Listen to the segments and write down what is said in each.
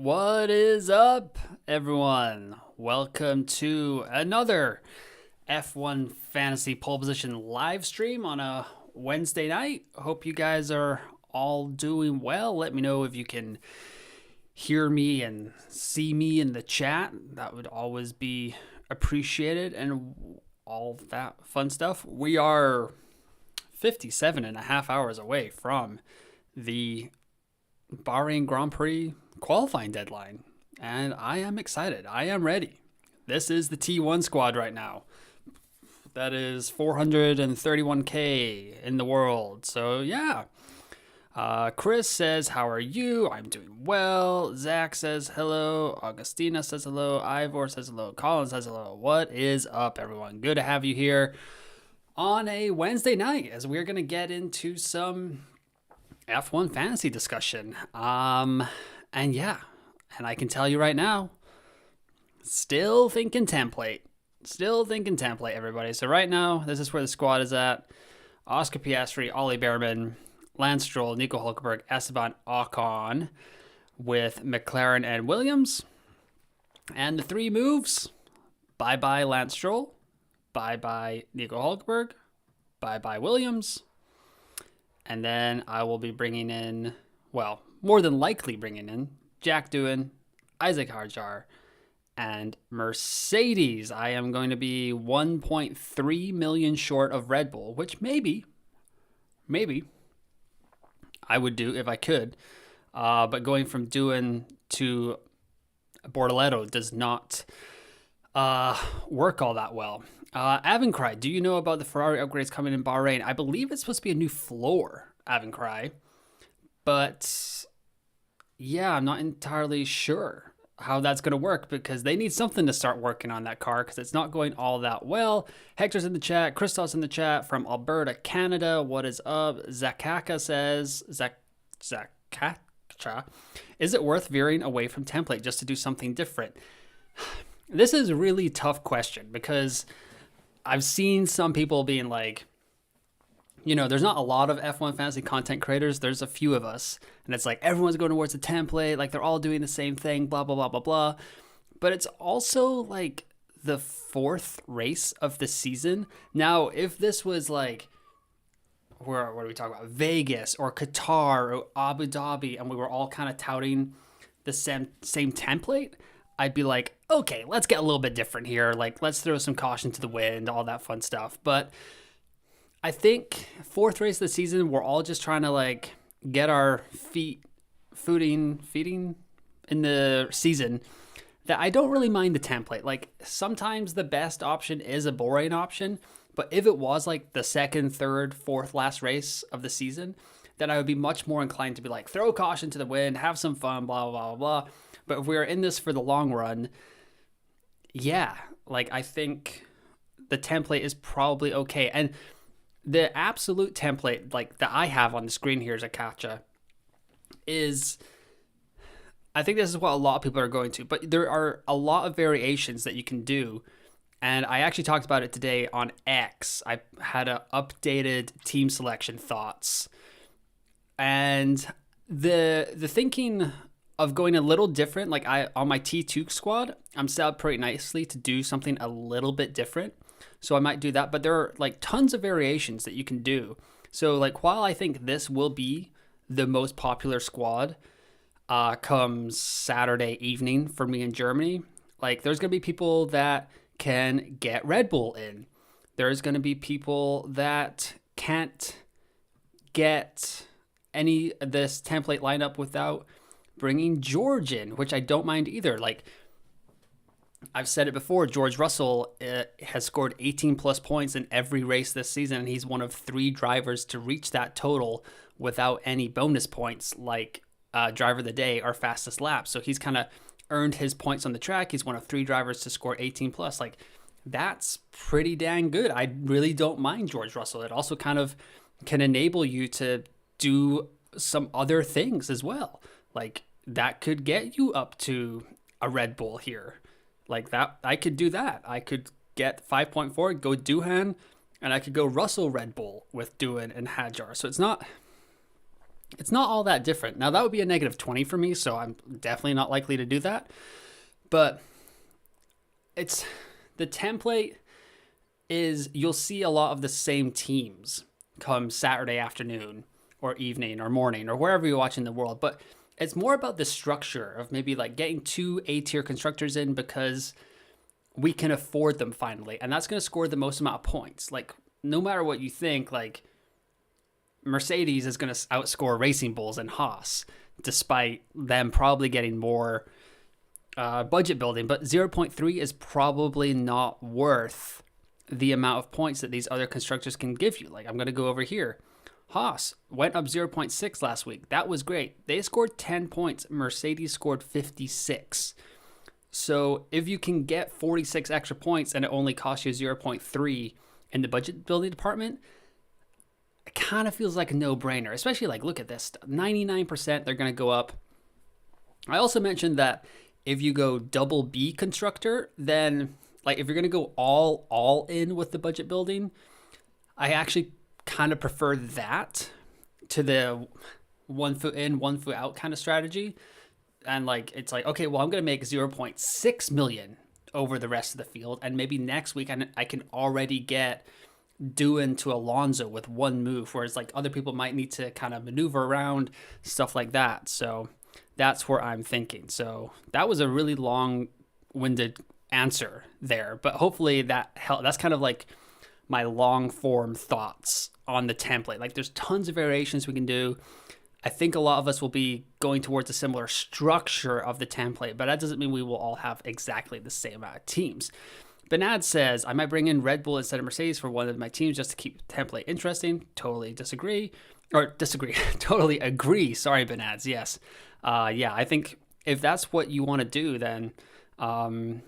What is up, everyone? Welcome to another F1 Fantasy Pole Position live stream on a Wednesday night. Hope you guys are all doing well. Let me know if you can hear me and see me in the chat. That would always be appreciated and all that fun stuff. We are 57 and a half hours away from the Bahrain Grand Prix qualifying deadline, and I am excited. I am ready. This is the T1 squad right now. That is 431k in the world. So yeah. Chris says, how are you? I'm doing well. Zach says hello. Augustina says hello. Ivor says hello. Colin says hello. What is up, everyone? Good to have you here on a Wednesday night as we're going to get into some F1 fantasy discussion. And yeah, and I can tell you right now, still thinking template, everybody. So right now, this is where the squad is at. Oscar Piastri, Ollie Behrman, Lance Stroll, Nico Hulkenberg, Esteban Ocon with McLaren and Williams. And the three moves, bye-bye Lance Stroll, bye-bye Nico Hulkenberg, bye-bye Williams. And then I will be bringing in, well, more than likely bringing in Jack Doohan, Isaac Harjar, and Mercedes. I am going to be 1.3 million short of Red Bull, which maybe I would do if I could. But going from Doohan to Bortoleto does not work all that well. Avencry, do you know about the Ferrari upgrades coming in Bahrain? I believe it's supposed to be a new floor, Avencry. But yeah, I'm not entirely sure how that's going to work because they need something to start working on that car because it's not going all that well. Hector's in the chat. Christos in the chat from Alberta, Canada. What is up? Zakaka says, Zakacha, is it worth veering away from template just to do something different? This is a really tough question because I've seen some people being like, you know, there's not a lot of F1 fantasy content creators. There's a few of us. And it's like everyone's going towards a template. Like they're all doing the same thing, blah, blah, blah, blah, blah. But it's also like the fourth race of the season. Now, if this was like, what are we talking about? Vegas or Qatar or Abu Dhabi, and we were all kind of touting the same template, I'd be like, okay, let's get a little bit different here. Like, let's throw some caution to the wind, all that fun stuff. But I think fourth race of the season, we're all just trying to like get our feeding in the season. That I don't really mind the template. Like sometimes the best option is a boring option, but if it was like the second, third, fourth last race of the season, then I would be much more inclined to be like throw caution to the wind, have some fun, blah blah blah blah. But if we're in this for the long run, yeah, like I think the template is probably okay. And the absolute template, like that I have on the screen here as a catcha, is I think this is what a lot of people are going to, but there are a lot of variations that you can do. And I actually talked about it today on X. I had a updated team selection thoughts. And the thinking of going a little different, like on my T2 squad, I'm set up pretty nicely to do something a little bit different. So I might do that, but there are like tons of variations that you can do. So like while I think this will be the most popular squad comes Saturday evening for me in Germany, like there's going to be people that can get Red Bull in. There's going to be people that can't get any of this template lineup without bringing George in, which I don't mind either. Like I've said it before, George Russell has scored 18 plus points in every race this season, and he's one of 3 drivers to reach that total without any bonus points like driver of the day or fastest lap. So he's kind of earned his points on the track. He's one of 3 drivers to score 18 plus. Like that's pretty dang good. I really don't mind George Russell. It also kind of can enable you to do some other things as well. Like that could get you up to a Red Bull here. Like that, I could do that. I could get 5.4, go Doohan, and I could go Russell Red Bull with Doohan and Hadjar. So it's not It's not all that different. Now, that would be a negative 20 for me, so I'm definitely not likely to do that. But it's the template is you'll see a lot of the same teams come Saturday afternoon or evening or morning or wherever you're watching the world. But it's more about the structure of maybe like getting 2 A-tier constructors in because we can afford them finally. And that's going to score the most amount of points. Like, no matter what you think, like, Mercedes is going to outscore Racing Bulls and Haas, despite them probably getting more budget building. But 0.3 is probably not worth the amount of points that these other constructors can give you. Like, I'm going to go over here. Haas went up 0.6 last week. That was great. They scored 10 points. Mercedes scored 56. So if you can get 46 extra points and it only costs you 0.3 in the budget building department, it kind of feels like a no-brainer, especially like, look at this, 99% they're going to go up. I also mentioned that if you go double B constructor, then like if you're going to go all in with the budget building, I actually kind of prefer that to the 1 foot in, 1 foot out kind of strategy. And like, it's like, okay, well, I'm going to make 0.6 million over the rest of the field. And maybe next week I can already get doing to Alonso with one move, whereas like other people might need to kind of maneuver around, stuff like that. So that's where I'm thinking. So that was a really long-winded answer there, but hopefully that helped. That's kind of like my long form thoughts on the template. Like, there's tons of variations we can do. I think a lot of us will be going towards a similar structure of the template, but that doesn't mean we will all have exactly the same amount of teams. Benad says, I might bring in Red Bull instead of Mercedes for one of my teams just to keep the template interesting. Totally disagree. Totally agree. Sorry, Benads. Yes. Yeah, I think if that's what you want to do, then I'm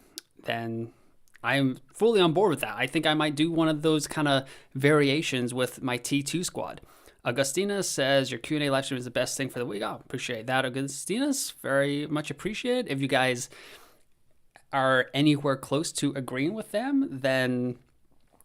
fully on board with that. I think I might do one of those kind of variations with my T2 squad. Augustina says, your Q&A live stream is the best thing for the week. Oh, appreciate that, Augustinus. Very much appreciate. If you guys are anywhere close to agreeing with them, then,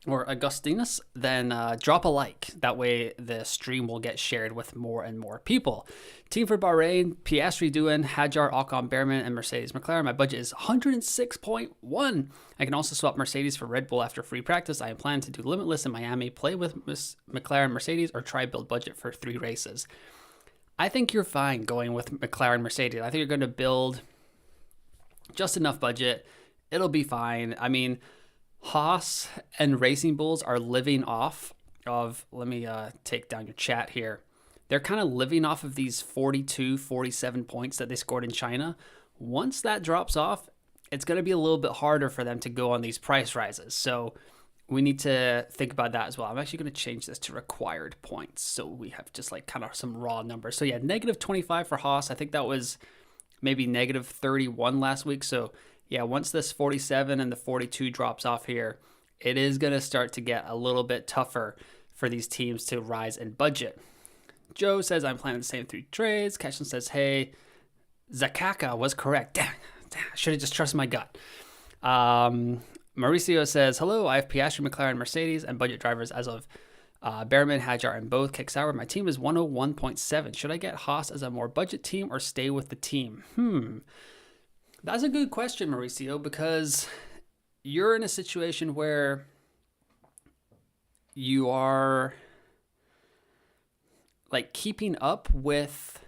or Augustinus, then drop a like. That way the stream will get shared with more and more people. Team for Bahrain, Piastri doing, Hadjar, Ocon, Behrman, and Mercedes McLaren. My budget is 106.1. I can also swap Mercedes for Red Bull after free practice. I am planning to do Limitless in Miami, play with McLaren Mercedes, or try build budget for 3 races. I think you're fine going with McLaren Mercedes. I think you're going to build just enough budget. It'll be fine. I mean, Haas and Racing Bulls are living off of, let me take down your chat here. They're kind of living off of these 42, 47 points that they scored in China. Once that drops off, it's going to be a little bit harder for them to go on these price rises. So we need to think about that as well. I'm actually going to change this to required points, so we have just like kind of some raw numbers. So yeah, negative 25 for Haas. I think that was maybe negative 31 last week. So yeah, once this 47 and the 42 drops off here, it is going to start to get a little bit tougher for these teams to rise in budget. Joe says, I'm planning the same 3 trades. Keshan says, hey, Zakaka was correct. Damn, I should have just trusted my gut. Mauricio says, hello, I have Piastri, McLaren, Mercedes, and budget drivers as of Behrman, Hadjar, and both kick sour. My team is 101.7. Should I get Haas as a more budget team or stay with the team? That's a good question, Mauricio, because you're in a situation where you are like keeping up with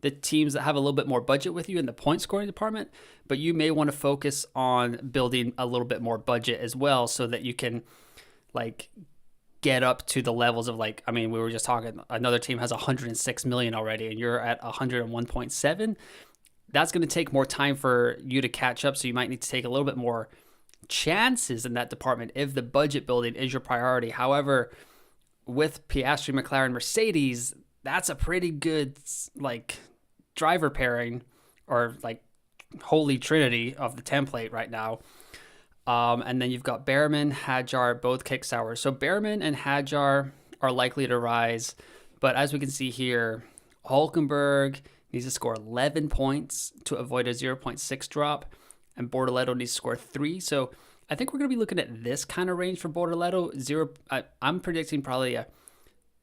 the teams that have a little bit more budget with you in the point scoring department, but you may want to focus on building a little bit more budget as well so that you can like get up to the levels of like, I mean, we were just talking, another team has 106 million already and you're at 101.7. That's going to take more time for you to catch up. So you might need to take a little bit more chances in that department if the budget building is your priority. However, with Piastri, McLaren, Mercedes, that's a pretty good like driver pairing or like holy trinity of the template right now. And then you've got Behrman, Hadjar, both kick sour. So Behrman and Hadjar are likely to rise. But as we can see here, Hulkenberg needs to score 11 points to avoid a 0.6 drop. And Bortoleto needs to score 3. So I think we're going to be looking at this kind of range for Bortoleto. I'm predicting probably a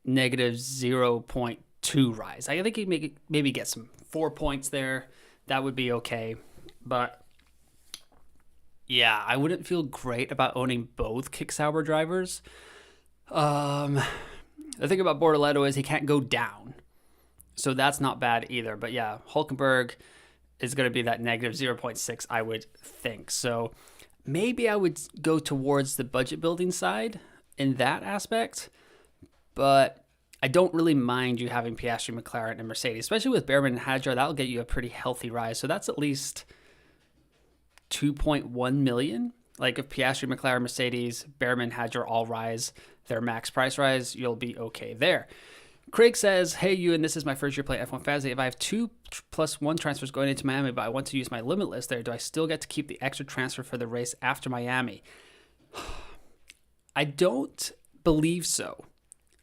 negative 0.2 2 rise. I think he maybe get some 4 points there. That would be okay. But yeah, I wouldn't feel great about owning both Kick-Sauber drivers. The thing about Bortoleto is he can't go down. So that's not bad either. But yeah, Hulkenberg is going to be that negative 0.6, I would think. So maybe I would go towards the budget building side in that aspect. But I don't really mind you having Piastri, McLaren, and Mercedes, especially with Behrman and Hadjar. That'll get you a pretty healthy rise. So that's at least 2.1 million. Like if Piastri, McLaren, Mercedes, Behrman, Hadjar all rise their max price rise, you'll be okay there. Craig says, hey, and this is my first year playing F1 Fantasy. If I have 2+1 transfers going into Miami, but I want to use my limitless there, do I still get to keep the extra transfer for the race after Miami? I don't believe so.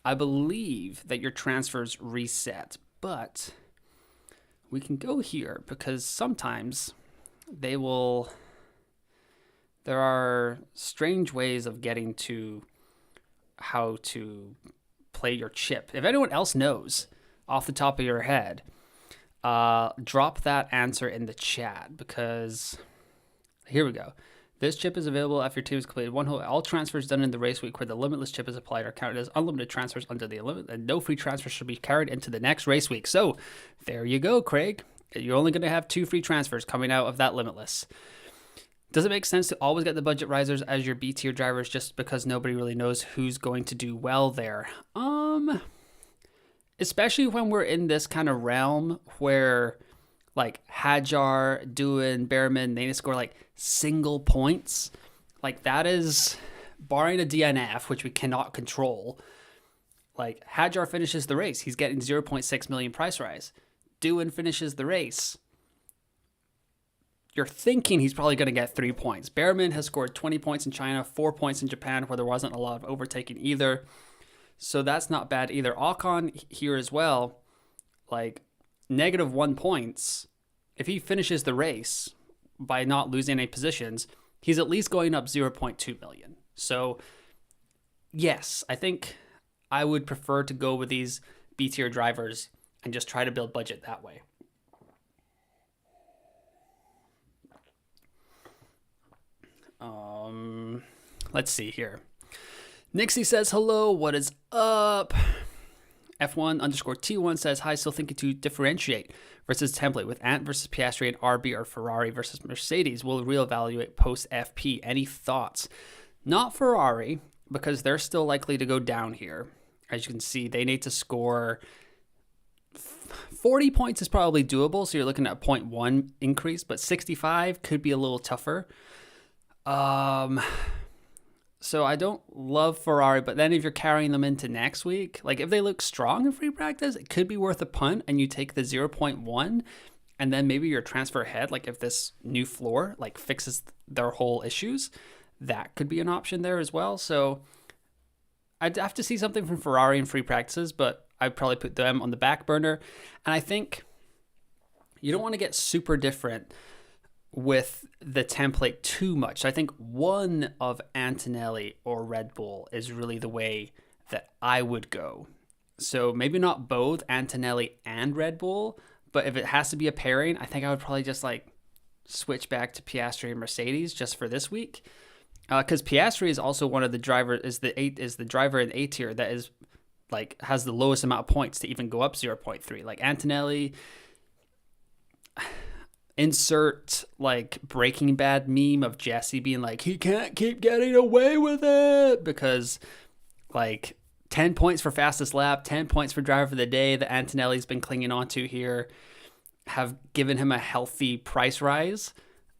I believe that your transfers reset, but we can go here because sometimes there are strange ways of getting to how to play your chip. If anyone else knows off the top of your head, drop that answer in the chat, because here we go. This chip is available after your team has completed one hole. All transfers done in the race week where the limitless chip is applied are counted as unlimited transfers under the limit, and no free transfers should be carried into the next race week. So there you go, Craig. You're only going to have 2 free transfers coming out of that limitless. Does it make sense to always get the budget risers as your B tier drivers just because nobody really knows who's going to do well there? Especially when we're in this kind of realm where like Hadjar, Doohan, Behrman, they score like single points. Like that is, barring a DNF, which we cannot control, like Hadjar finishes the race, he's getting 0.6 million price rise. Doohan finishes the race, you're thinking he's probably going to get 3 points. Behrman has scored 20 points in China, 4 points in Japan, where there wasn't a lot of overtaking either. So that's not bad either. Ocon here as well, like negative 1 points. If he finishes the race by not losing any positions, he's at least going up 0.2 million. So yes, I think I would prefer to go with these B tier drivers and just try to build budget that way. Let's see here. Nixie says, hello, what is up? F1_T1 says, hi, still thinking to differentiate versus template with Ant versus Piastri and RB or Ferrari versus Mercedes. We'll reevaluate post FP. Any thoughts? Not Ferrari, because they're still likely to go down here. As you can see, they need to score 40 points is probably doable, so you're looking at a 0.1 increase, but 65 could be a little tougher. So I don't love Ferrari, but then if you're carrying them into next week, like if they look strong in free practice, it could be worth a punt and you take the 0.1 and then maybe your transfer ahead. Like if this new floor like fixes their whole issues, that could be an option there as well. So I'd have to see something from Ferrari in free practices, but I'd probably put them on the back burner. And I think you don't want to get super different with the template too much. So I think one of Antonelli or Red Bull is really the way that I would go. So maybe not both Antonelli and Red Bull, but if it has to be a pairing, I think I would probably just like switch back to Piastri and Mercedes just for this week. Because Piastri is also one of the drivers, is the driver in A tier that is like has the lowest amount of points to even go up 0.3. Like Antonelli, insert like Breaking Bad meme of Jesse being like, he can't keep getting away with it, because like 10 points for fastest lap, 10 points for driver of the day that Antonelli's been clinging on to here have given him a healthy price rise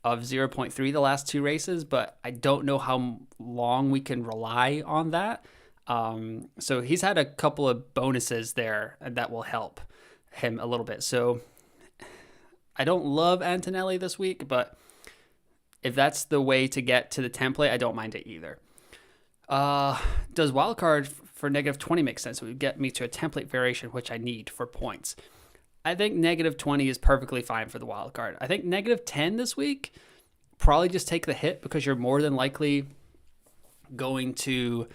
of 0.3 the last 2 races, but I don't know how long we can rely on that. So he's had a couple of bonuses there that will help him a little bit. So I don't love Antonelli this week, but if that's the way to get to the template, I don't mind it either. Does wildcard for negative 20 make sense? It would get me to a template variation, which I need for points. I think negative 20 is perfectly fine for the wildcard. I think negative 10 this week, probably just take the hit because you're more than likely going to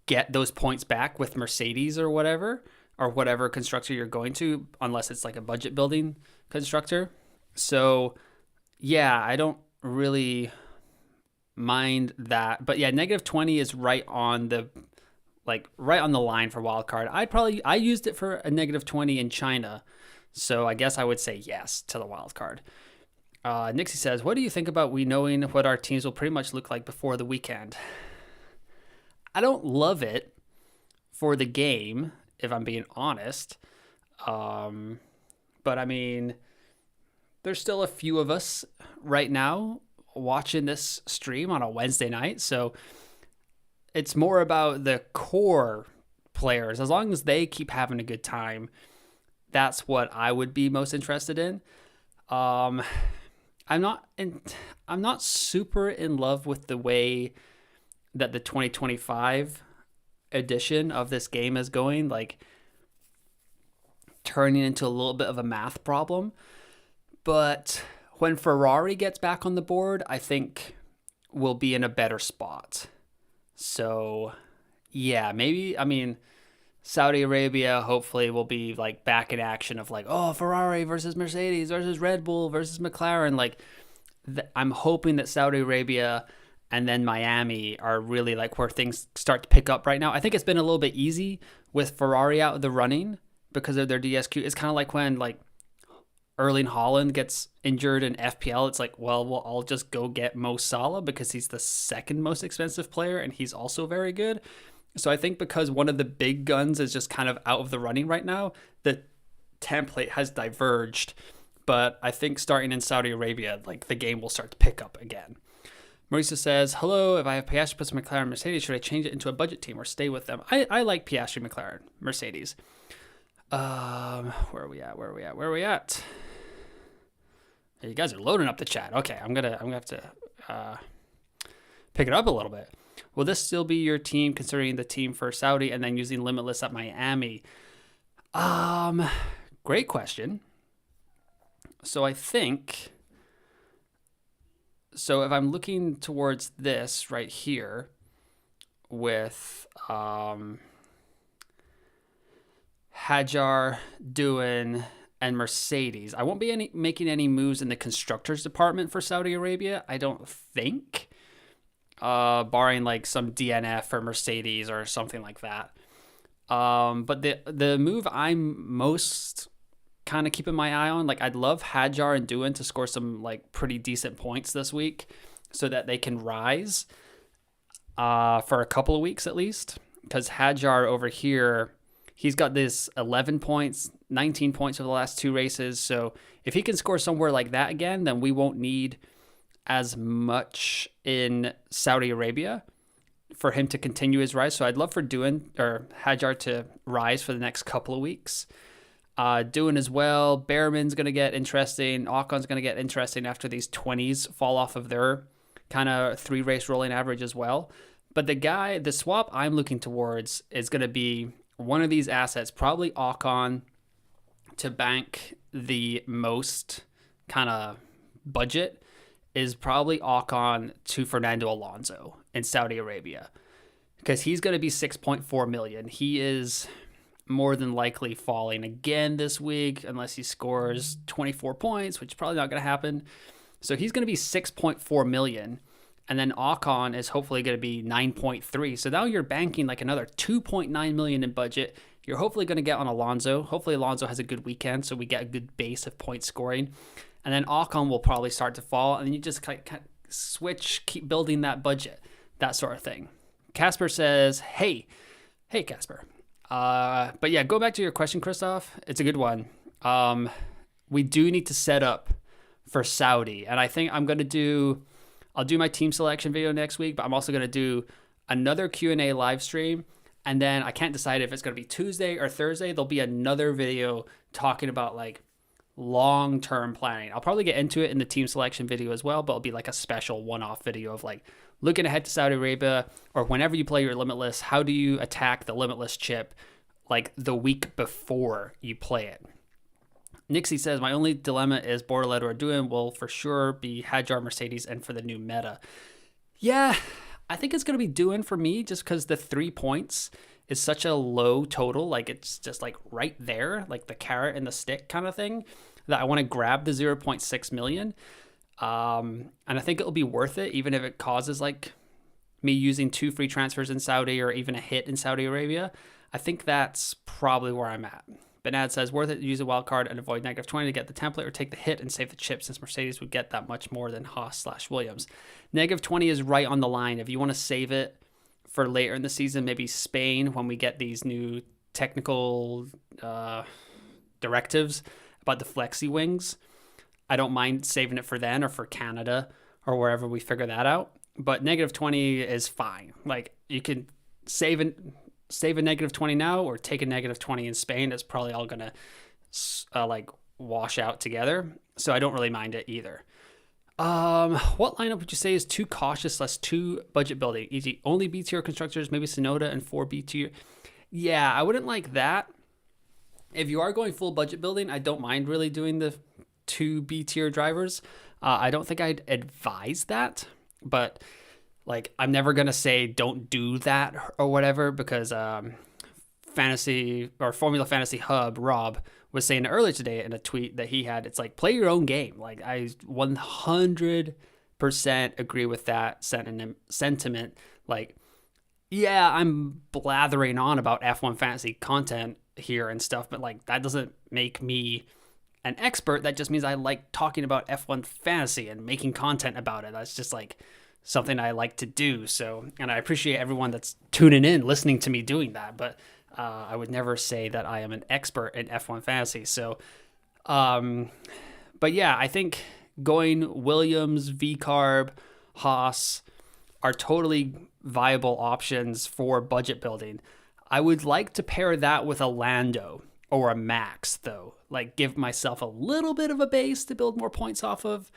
get those points back with Mercedes or whatever, or whatever constructor you're going to, unless it's like a budget building constructor. So yeah, I don't really mind that. But yeah, negative 20 is right on the line for wildcard. I used it for a negative 20 in China. So I guess I would say yes to the wildcard. Nixie says, what do you think about we knowing what our teams will pretty much look like before the weekend? I don't love it for the game, if I'm being honest. But I mean, there's still a few of us right now watching this stream on a Wednesday night. So it's more about the core players. As long as they keep having a good time, that's what I would be most interested in. I'm not super in love with the way that the 2025 edition of this game is going, like turning into a little bit of a math problem. But when Ferrari gets back on the board, I think we'll be in a better spot. So yeah, maybe, I mean, Saudi Arabia hopefully will be like back in action of like, oh, Ferrari versus Mercedes versus Red Bull versus McLaren. Like I'm hoping that Saudi Arabia and then Miami are really like where things start to pick up right now. I think it's been a little bit easy with Ferrari out of the running because of their DSQ. It's kind of like when like Erling Haaland gets injured in FPL. It's like, well, we'll all just go get Mo Salah because he's the second most expensive player and he's also very good. So I think because one of the big guns is just kind of out of the running right now, the template has diverged. But I think starting in Saudi Arabia, like the game will start to pick up again. Marisa says, hello, if I have Piastri plus McLaren Mercedes, should I change it into a budget team or stay with them? I like Piastri, McLaren, Mercedes. Where are we at? You guys are loading up the chat. Okay, I'm gonna have to pick it up a little bit. Will this still be your team, considering the team for Saudi and then using Limitless at Miami? Great question. So I think, so if I'm looking towards this right here with Hajar, Doohan, and Mercedes, I won't be making any moves in the constructors department for Saudi Arabia, I don't think. Barring like some DNF or Mercedes or something like that. But the move I'm most kind of keeping my eye on, like I'd love Hajar and Doohan to score some like pretty decent points this week so that they can rise for a couple of weeks at least. Because Hajar over here, he's got this 11 points, 19 points over the last two races. So if he can score somewhere like that again, then we won't need as much in Saudi Arabia for him to continue his rise. So I'd love for Doohan or Hajar to rise for the next couple of weeks. Doohan as well. Behrman's going to get interesting. Ocon's going to get interesting after these 20s fall off of their kind of 3-race rolling average as well. But the swap I'm looking towards is going to be one of these assets, probably Ocon, to bank the most kind of budget, is probably Ocon to Fernando Alonso in Saudi Arabia, because he's going to be 6.4 million. He is more than likely falling again this week unless he scores 24 points, which is probably not going to happen. So he's going to be 6.4 million. And then Ocon is hopefully going to be 9.3. So now you're banking like another 2.9 million in budget. You're hopefully going to get on Alonso. Hopefully Alonso has a good weekend so we get a good base of point scoring. And then Ocon will probably start to fall. And then you just kind of switch, keep building that budget, that sort of thing. Casper says, hey Casper. But yeah, go back to your question, Christoph. It's a good one. We do need to set up for Saudi. And I think I'll do my team selection video next week, but I'm also going to do another Q&A live stream. And then I can't decide if it's going to be Tuesday or Thursday. There'll be another video talking about like long-term planning. I'll probably get into it in the team selection video as well, but it'll be like a special one-off video of like looking ahead to Saudi Arabia, or whenever you play your Limitless, how do you attack the Limitless chip like the week before you play it? Nixie says, my only dilemma is Bortoleto or Doohan will for sure be Hajar, Mercedes, and for the new meta. Yeah, I think it's going to be Doohan for me just because the 3 points is such a low total, like it's just like right there, like the carrot and the stick kind of thing, that I want to grab the 0.6 million. And I think it'll be worth it, even if it causes like me using 2 free transfers in Saudi or even a hit in Saudi Arabia. I think that's probably where I'm at. Benad says, worth it to use a wild card and avoid -20 to get the template, or take the hit and save the chip, since Mercedes would get that much more than Haas/Williams. -20 is right on the line. If you want to save it for later in the season, maybe Spain, when we get these new technical directives about the flexi wings, I don't mind saving it for then, or for Canada, or wherever we figure that out. But -20 is fine. Like, you can save a -20 now, or take a -20 in Spain. It's probably all gonna like wash out together, so I don't really mind it either. What lineup would you say is too cautious / too budget building? E.g., only B tier constructors, maybe Sonoda and 4 B tier. Yeah, I wouldn't like that. If you are going full budget building, I don't mind really doing the 2 B tier drivers. I don't think I'd advise that, but like, I'm never gonna say don't do that or whatever, because Fantasy or Formula Fantasy Hub Rob was saying earlier today in a tweet that he had, it's like, play your own game. Like, I 100% agree with that sentiment. Like, yeah, I'm blathering on about F1 fantasy content here and stuff, but like, that doesn't make me an expert. That just means I like talking about F1 fantasy and making content about it. That's just like something I like to do. So, and I appreciate everyone that's tuning in, listening to me doing that, but I would never say that I am an expert in F1 fantasy. So, but yeah, I think going Williams, V-Carb, Haas are totally viable options for budget building. I would like to pair that with a Lando or a Max, though. Like, give myself a little bit of a base to build more points off of.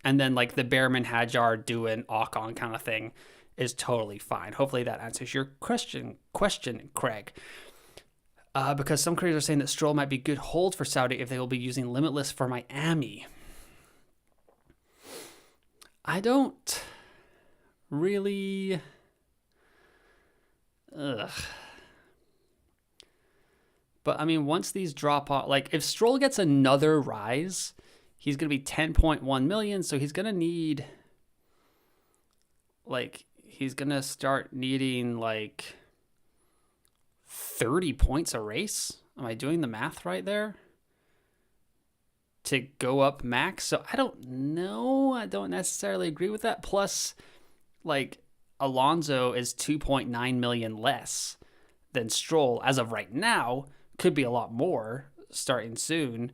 And then like the Behrman, Hadjar, Doohan, Ocon kind of thing is totally fine. Hopefully that answers your question, Craig. Because some creators are saying that Stroll might be good hold for Saudi if they will be using Limitless for Miami. I don't really... But I mean, once these drop off, like if Stroll gets another rise, he's going to be 10.1 million. So he's going to need, like, he's going to start needing like 30 points a race. Am I doing the math right there? To go up max. So I don't know. I don't necessarily agree with that. Plus, like, Alonso is 2.9 million less than Stroll as of right now. Could be a lot more starting soon.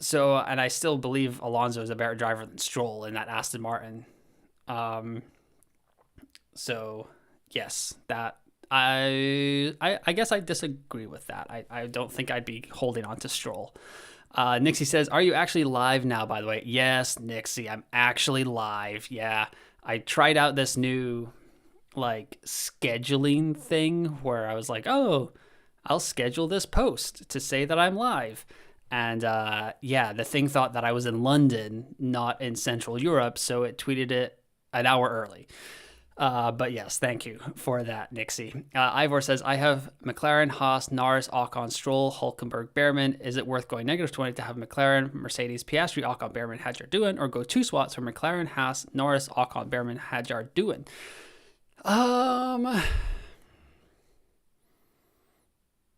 So, and I still believe Alonso is a better driver than Stroll in that Aston Martin. So yes, that I guess I disagree with that. I don't think I'd be holding on to Stroll. Nixie says, are you actually live now, by the way? Yes, Nixie, I'm actually live. Yeah, I tried out this new like scheduling thing where I was like, oh, I'll schedule this post to say that I'm live. And yeah, the thing thought that I was in London, not in Central Europe, so it tweeted it an hour early. But yes, thank you for that, Nixie. Ivor says, I have McLaren, Haas, Norris, Ocon, Stroll, Hulkenberg, Behrman. Is it worth going -20 to have McLaren, Mercedes, Piastri, Ocon, Behrman, Hadjar, Doohan, or go 2 spots for McLaren, Haas, Norris, Ocon, Behrman, Hadjar, Doohan?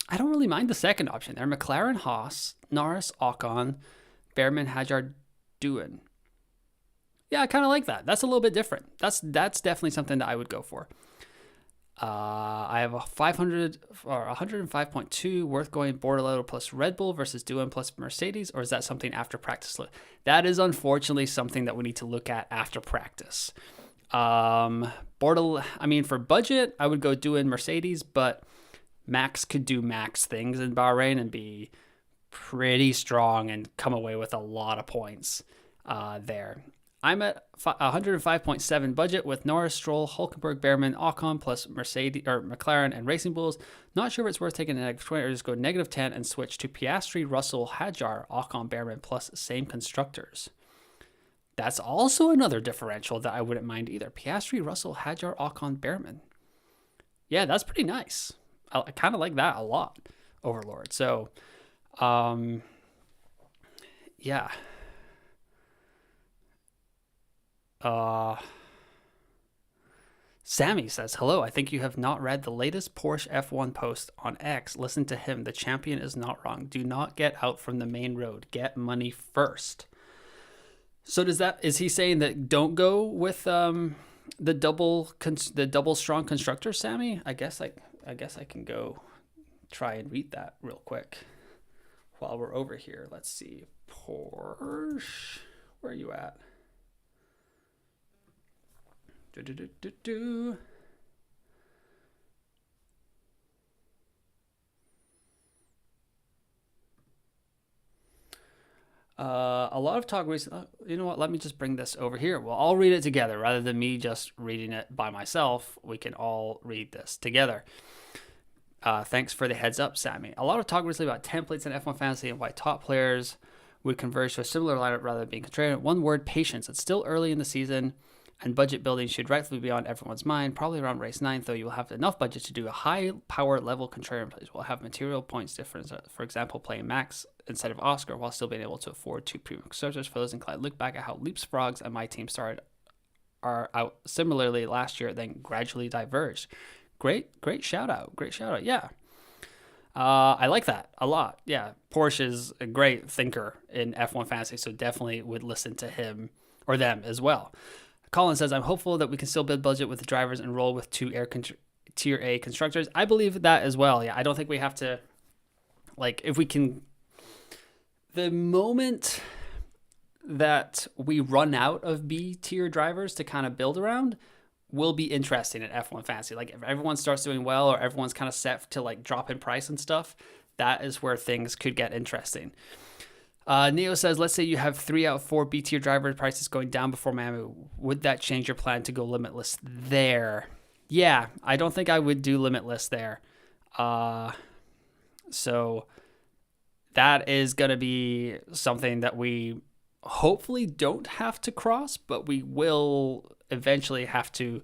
I don't really mind the second option there. McLaren, Haas, Norris, Ocon, Behrman, Hadjar, Doohan. Yeah, I kind of like that. That's a little bit different. That's definitely something that I would go for. I have a 500 or 105.2 worth going Bordello plus Red Bull versus Doohan plus Mercedes, or is that something after practice? That is unfortunately something that we need to look at after practice. Bordello, I mean, for budget, I would go Doohan Mercedes, but Max could do Max things in Bahrain and be pretty strong and come away with a lot of points there. I'm at 105.7 budget with Norris, Stroll, Hulkenberg, Behrman, Ocon plus Mercedes or McLaren and Racing Bulls. Not sure if it's worth taking a -20 or just go -10 and switch to Piastri, Russell, Hadjar, Ocon, Behrman plus same constructors. That's also another differential that I wouldn't mind either. Piastri, Russell, Hadjar, Ocon, Behrman. Yeah, that's pretty nice. I kind of like that a lot, Overlord. So, yeah. Sammy says, hello, I think you have not read the latest Porsche F1 post on X. Listen to him. The champion is not wrong. Do not get out from the main road. Get money first. So is he saying that don't go with the double strong constructor, Sammy? I guess I can go try and read that real quick while we're over here. Let's see. Porsche, where are you at? A lot of talk recently. You know what? Let me just bring this over here. Well, I'll read it together rather than me just reading it by myself. We can all read this together. Thanks for the heads up, Sammy. A lot of talk recently about templates in F1 Fantasy and why top players would converge to a similar lineup rather than being contrarian. One word, patience. It's still early in the season, and budget building should rightfully be on everyone's mind. Probably around race 9, though, you will have enough budget to do a high power level contrarian plays. We'll have material points difference. For example, playing Max instead of Oscar while still being able to afford 2 premium constructors. For those inclined, look back at how Leapfrogs and my team started are out similarly last year, then gradually diverged. Great shout out. Yeah. I like that a lot. Yeah. Porsche is a great thinker in F1 Fantasy, so definitely would listen to him or them as well. Colin says, I'm hopeful that we can still build budget with the drivers and roll with 2 tier A constructors. I believe that as well. Yeah. I don't think we have to, like, if we can, the moment that we run out of B tier drivers to kind of build around, will be interesting in F1 Fantasy. Like if everyone starts doing well or everyone's kind of set to like drop in price and stuff, that is where things could get interesting. Neo says, let's say you have 3 out of 4 B tier driver prices going down before Miami. Would that change your plan to go limitless there? Yeah, I don't think I would do limitless there. So that is going to be something that we hopefully don't have to cross, but we will eventually have to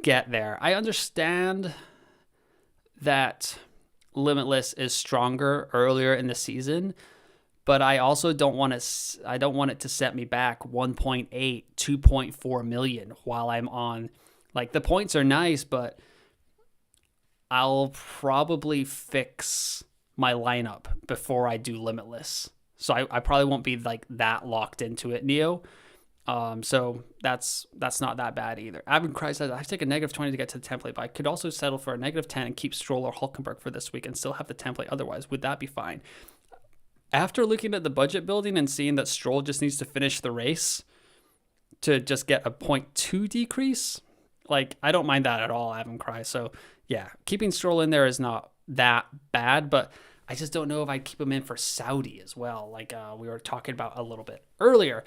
get there. I understand that limitless is stronger earlier in the season, but I also don't want it to set me back 1.8, 2.4 million while I'm on. Like the points are nice, but I'll probably fix my lineup before I do limitless. So I probably won't be like that locked into it, Neo. So that's not that bad either. Avin Cry says, I take a -20 to get to the template, but I could also settle for a -10 and keep Stroll or Hulkenberg for this week and still have the template otherwise. Would that be fine? After looking at the budget building and seeing that Stroll just needs to finish the race to just get a 0.2 decrease, like I don't mind that at all, Avin Cry. So yeah, keeping Stroll in there is not that bad, but I just don't know if I'd keep him in for Saudi as well, like we were talking about a little bit earlier.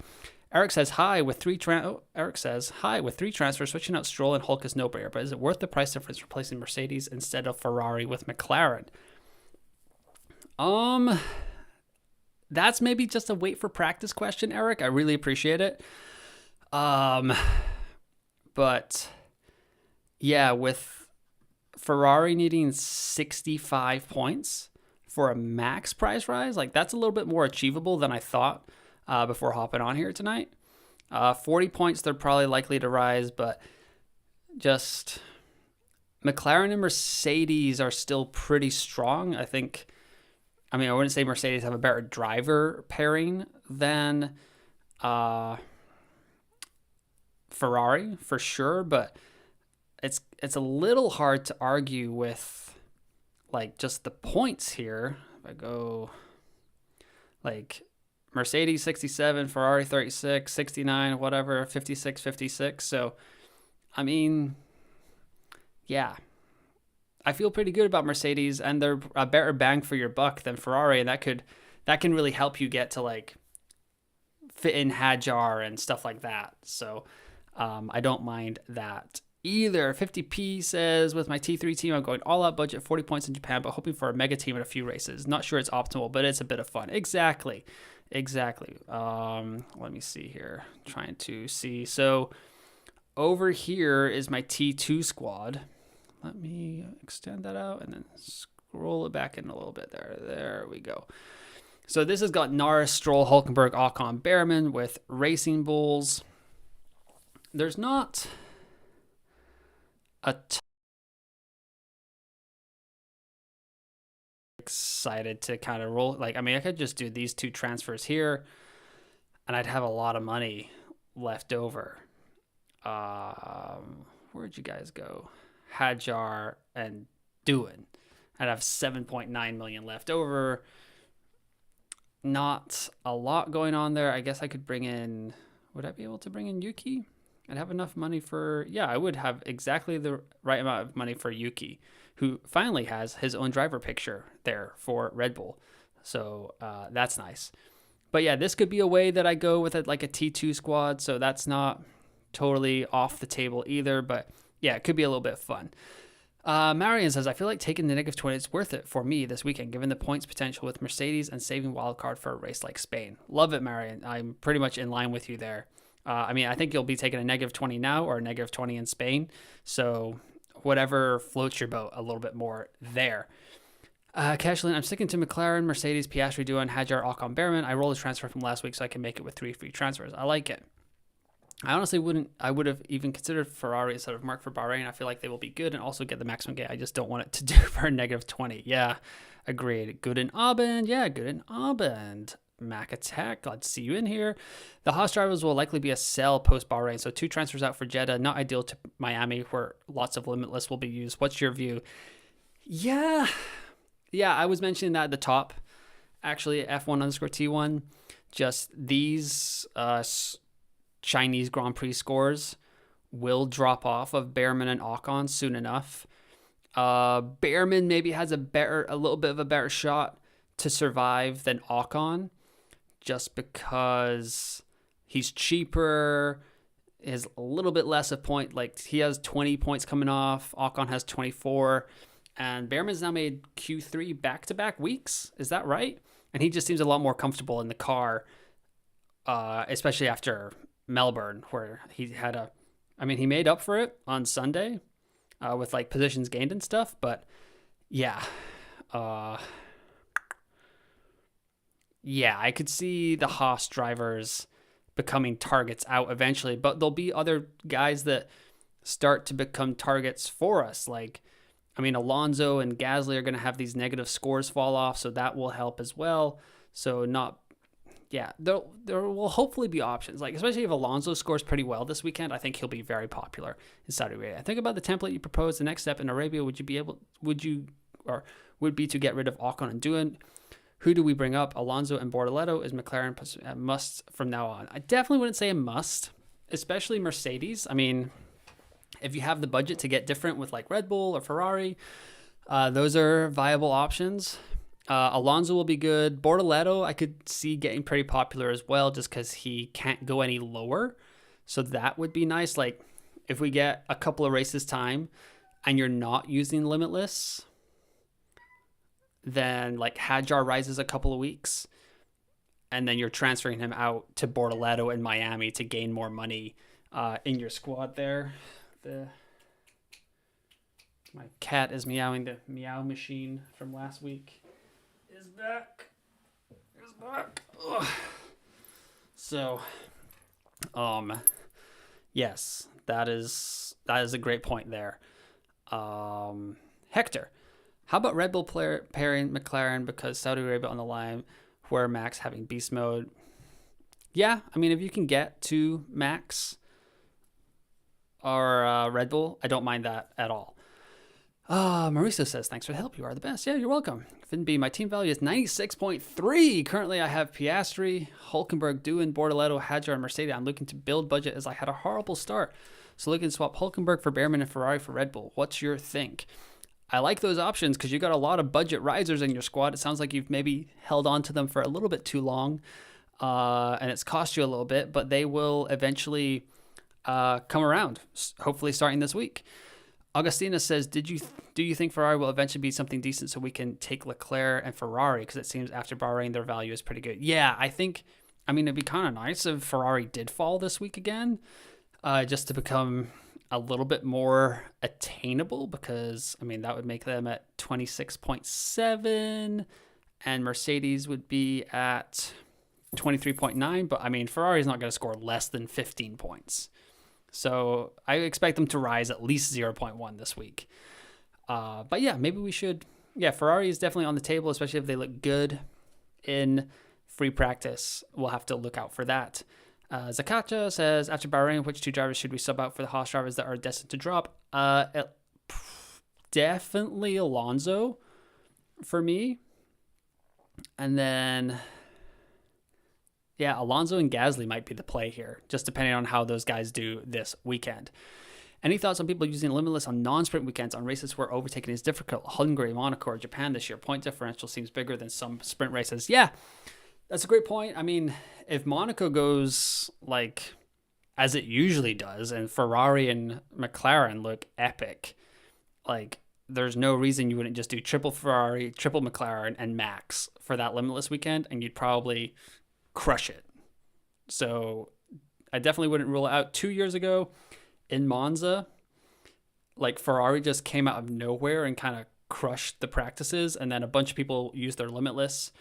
Eric says, hi, with 3 transfers, switching out Stroll and Hulk is no-brainer, but is it worth the price difference replacing Mercedes instead of Ferrari with McLaren? That's maybe just a wait for practice question, Eric. I really appreciate it. But yeah, with Ferrari needing 65 points for a max price rise, like that's a little bit more achievable than I thought before hopping on here tonight. 40 points, they're probably likely to rise, but just McLaren and Mercedes are still pretty strong. I wouldn't say Mercedes have a better driver pairing than Ferrari for sure, but it's a little hard to argue with like just the points here. If I go like Mercedes 67, Ferrari 36, 69, whatever, 56, 56. So, I mean, yeah, I feel pretty good about Mercedes, and they're a better bang for your buck than Ferrari, and that can really help you get to like fit in Hadjar and stuff like that. So, I don't mind that either. 50p says, with my T3 team, I'm going all out budget, 40 points in Japan, but hoping for a mega team in a few races. Not sure it's optimal, but it's a bit of fun. Exactly. Let me see here. Trying to see. So over here is my T2 squad. let me extend that out and then scroll it back in a little bit there. There we go. So this has got Norris, Stroll, Hulkenberg, Ocon, Behrman with Racing Bulls. There's not a excited to kind of roll. Like, I mean, I could just do these 2 transfers here and I'd have a lot of money left over. Where'd you guys go? Hadjar and Doohan. I'd have 7.9 million left over. Not a lot going on there. I guess I could bring in, would I be able to bring in Yuki? I'd have enough money for, yeah, I would have exactly the right amount of money for Yuki, who finally has his own driver picture there for Red Bull. So that's nice. But yeah, this could be a way that I go with like a T2 squad. So that's not totally off the table either. But yeah, it could be a little bit fun. Marion says, I feel like taking the -20 is worth it for me this weekend, given the points potential with Mercedes and saving wildcard for a race like Spain. Love it, Marion. I'm pretty much in line with you there. I mean, I think you'll be taking a -20 now or a -20 in Spain. So whatever floats your boat a little bit more there. Cashlin, I'm sticking to McLaren, Mercedes, Piastri, Doohan, Hadjar, Ocon, Behrman. I rolled a transfer from last week so I can make it with 3 free transfers. I like it. I honestly I would have even considered Ferrari instead of Mark for Bahrain. I feel like they will be good and also get the maximum gain. I just don't want it to do for a -20. Yeah, agreed. Good in Abend. Yeah, good in Abend. Mac Attack, glad to see you in here. The Haas drivers will likely be a sell post Bahrain, so 2 transfers out for Jeddah. Not ideal to Miami, where lots of Limitless will be used. What's your view? Yeah, I was mentioning that at the top. Actually, F1_T1. Just these Chinese Grand Prix scores will drop off of Behrman and Ocon soon enough. Behrman maybe has a little bit of a better shot to survive than Ocon, just because he's cheaper, is a little bit less of point. Like, he has 20 points coming off. Ocon has 24. And Behrman's now made Q3 back-to-back weeks. Is that right? And he just seems a lot more comfortable in the car, especially after Melbourne, where he had he made up for it on Sunday with like positions gained and stuff. But yeah, I could see the Haas drivers becoming targets out eventually, but there'll be other guys that start to become targets for us. Like, I mean, Alonso and Gasly are going to have these negative scores fall off, so that will help as well. So there will hopefully be options. Like, especially if Alonso scores pretty well this weekend, I think he'll be very popular in Saudi Arabia. Think about the template you proposed. The next step in Arabia would be to get rid of Ocon and Doohan. Who do we bring up? Alonso and Bortoleto. Is McLaren a must from now on? I definitely wouldn't say a must, especially Mercedes. I mean, if you have the budget to get different with like Red Bull or Ferrari, those are viable options. Alonso will be good. Bortoleto, I could see getting pretty popular as well, just because he can't go any lower. So that would be nice. Like, if we get a couple of races time and you're not using Limitless, then like Hadjar rises a couple of weeks, and then you're transferring him out to Bortoleto in Miami to gain more money in your squad there. My cat is meowing. The meow machine from last week is back. Ugh. So, yes, that is a great point there. Hector, how about Red Bull pairing McLaren because Saudi Arabia on the line, where Max having beast mode? Yeah, I mean, if you can get to Max or Red Bull, I don't mind that at all. Marisa says, thanks for the help. You are the best. Yeah, you're welcome. FinB, my team value is 96.3. Currently, I have Piastri, Hulkenberg, Doohan, Bortoleto, Hadjar, and Mercedes. I'm looking to build budget as I had a horrible start. So looking to swap Hulkenberg for Behrman and Ferrari for Red Bull. What's your think? I like those options because you got a lot of budget risers in your squad. It sounds like you've maybe held on to them for a little bit too long, and it's cost you a little bit, but they will eventually come around, hopefully starting this week. Augustina says, do you think Ferrari will eventually be something decent so we can take Leclerc and Ferrari? Because it seems after Bahrain, their value is pretty good. Yeah, it'd be kind of nice if Ferrari did fall this week again, just to become a little bit more attainable because, I mean, that would make them at 26.7 and Mercedes would be at 23.9. But I mean, Ferrari's not going to score less than 15 points. So I expect them to rise at least 0.1 this week. But yeah, maybe we should. Yeah, Ferrari is definitely on the table, especially if they look good in free practice. We'll have to look out for that. Zakacha says, after Bahrain, which 2 drivers should we sub out for the Haas drivers that are destined to drop? Definitely Alonso for me. And then, yeah, Alonso and Gasly might be the play here, just depending on how those guys do this weekend. Any thoughts on people using Limitless on non-sprint weekends on races where overtaking is difficult? Hungary, Monaco, or Japan this year. Point differential seems bigger than some sprint races. Yeah, that's a great point. I mean, if Monaco goes like as it usually does and Ferrari and McLaren look epic, like there's no reason you wouldn't just do triple Ferrari, triple McLaren, and Max for that Limitless weekend, and you'd probably crush it. So I definitely wouldn't rule it out. 2 years ago in Monza, like Ferrari just came out of nowhere and kind of crushed the practices, and then a bunch of people used their Limitless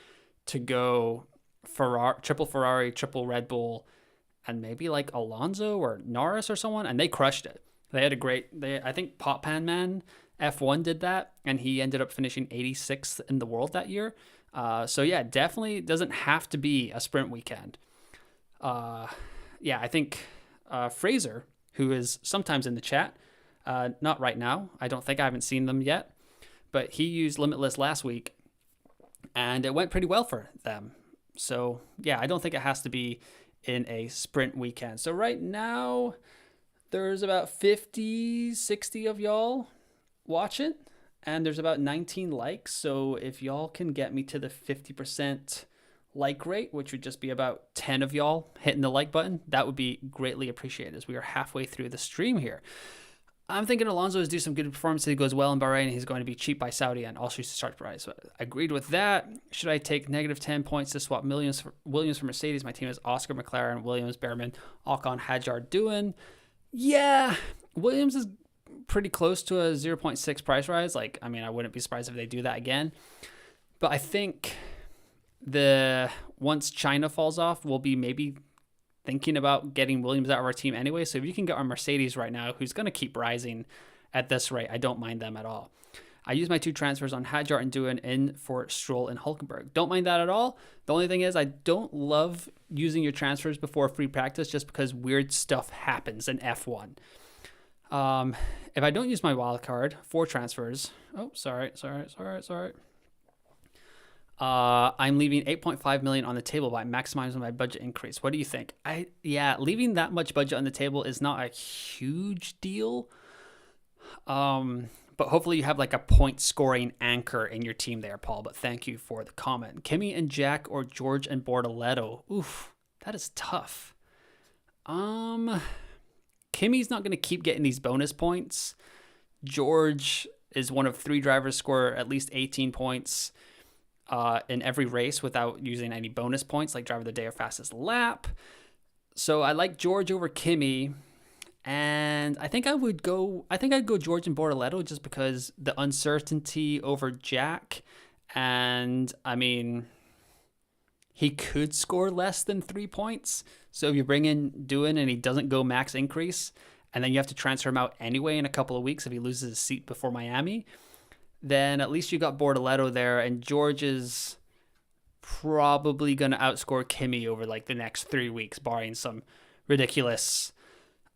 to go triple Ferrari, triple Red Bull, and maybe like Alonso or Norris or someone, and they crushed it. They had a great, I think Pop Pan Man F1 did that, and he ended up finishing 86th in the world that year. So yeah, definitely doesn't have to be a sprint weekend. Yeah, I think Fraser, who is sometimes in the chat, not right now. I haven't seen them yet, but he used Limitless last week, and it went pretty well for them. So yeah, I don't think it has to be in a sprint weekend. So right now, there's about 50, 60 of y'all watching, and there's about 19 likes. So if y'all can get me to the 50% like rate, which would just be about 10 of y'all hitting the like button, that would be greatly appreciated as we are halfway through the stream here. I'm thinking Alonso is due some good performance. He goes well in Bahrain. He's going to be cheap by Saudi and also to start price. So I agreed with that. Should I take negative 10 points to swap Williams for Mercedes? My team is Oscar, McLaren, Williams, Behrman, Ocon, Hadjar, Doohan. Yeah, Williams is pretty close to a 0.6 price rise. Like, I mean, I wouldn't be surprised if they do that again. But I think once China falls off, we'll be maybe thinking about getting Williams out of our team anyway. So if you can get our Mercedes right now, who's going to keep rising at this rate, I don't mind them at all. I use my 2 transfers on Hadjar and Doohan in for Stroll and Hulkenberg. Don't mind that at all. The only thing is I don't love using your transfers before free practice just because weird stuff happens in F1. If I don't use my wild card, 4 transfers. Oh, sorry. I'm leaving 8.5 million on the table by maximizing my budget increase. What do you think? Leaving that much budget on the table is not a huge deal. But hopefully you have like a point scoring anchor in your team there, Paul. But thank you for the comment. Kimi and Jack or George and Bortoletto. Oof, that is tough. Kimi's not going to keep getting these bonus points. George is one of 3 drivers score at least 18 points in every race without using any bonus points, like driver of the day or fastest lap. So I like George over Kimi, and I think I'd go George and Bortoletto just because the uncertainty over Jack, and I mean, he could score less than 3 points. So if you bring in Doohan and he doesn't go max increase, and then you have to transfer him out anyway in a couple of weeks if he loses his seat before Miami, then at least you got Bortoletto there, and George is probably going to outscore Kimi over like the next 3 weeks, barring some ridiculous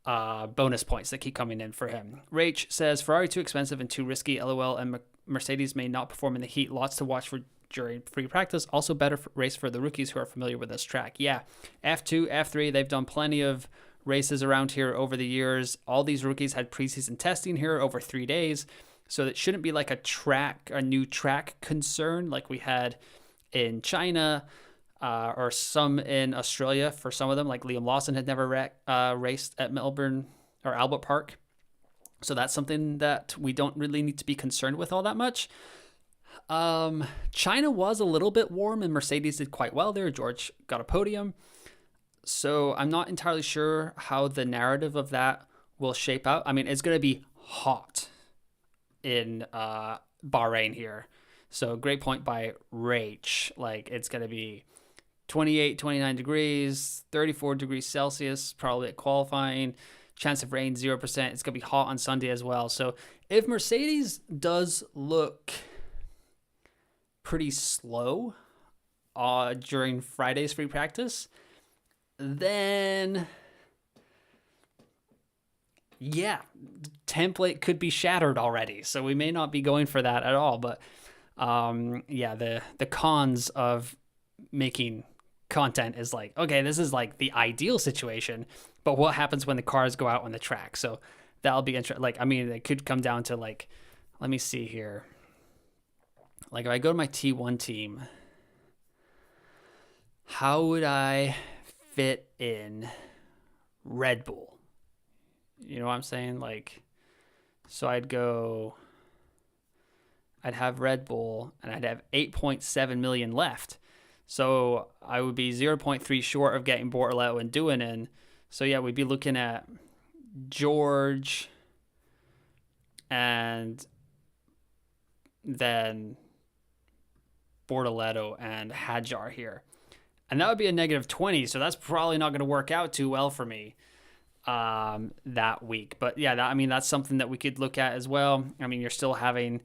bonus points that keep coming in for him. Rach says, Ferrari too expensive and too risky, LOL, and Mercedes may not perform in the heat. Lots to watch for during free practice. Also better race for the rookies who are familiar with this track. Yeah, F2, F3, they've done plenty of races around here over the years. All these rookies had preseason testing here over 3 days. So it shouldn't be like a new track concern like we had in China or some in Australia for some of them. Like Liam Lawson had never raced at Melbourne or Albert Park. So that's something that we don't really need to be concerned with all that much. China was a little bit warm and Mercedes did quite well there. George got a podium. So I'm not entirely sure how the narrative of that will shape out. I mean, it's going to be hot in Bahrain here. So great point by Rach. Like, it's going to be 28, 29 degrees, 34 degrees Celsius, probably at qualifying. Chance of rain, 0%. It's going to be hot on Sunday as well. So if Mercedes does look pretty slow during Friday's free practice, then yeah, template could be shattered already. So we may not be going for that at all. But yeah, the cons of making content is like, okay, this is like the ideal situation, but what happens when the cars go out on the track? So that'll be interesting. Like, I mean, it could come down to like, let me see here. Like, if I go to my T1 team, how would I fit in Red Bull? You know what I'm saying? Like, so I'd have Red Bull and I'd have 8.7 million left. So I would be 0.3 short of getting Bortoletto and Duinen. So yeah, we'd be looking at George and then Bortoletto and Hadjar here. And that would be a negative 20. So that's probably not going to work out too well for me that week. But yeah, that's something that we could look at as well. I mean, you're still having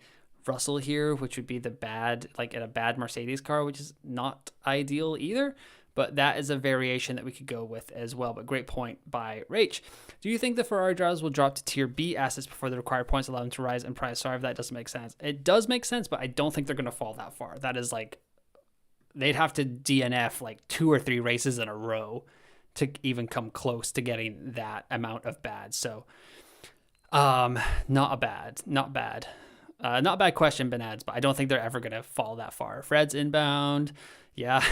Russell here, which would be in a bad Mercedes car, which is not ideal either. But that is a variation that we could go with as well. But great point by Rach. Do you think the Ferrari drivers will drop to Tier B assets before the required points allow them to rise in price? Sorry if that doesn't make sense. It does make sense, but I don't think they're going to fall that far. That is like, they'd have to DNF like 2 or 3 races in a row to even come close to getting that amount of bad. So not bad. Not a bad question, Benads, but I don't think they're ever going to fall that far. Fred's inbound. Yeah.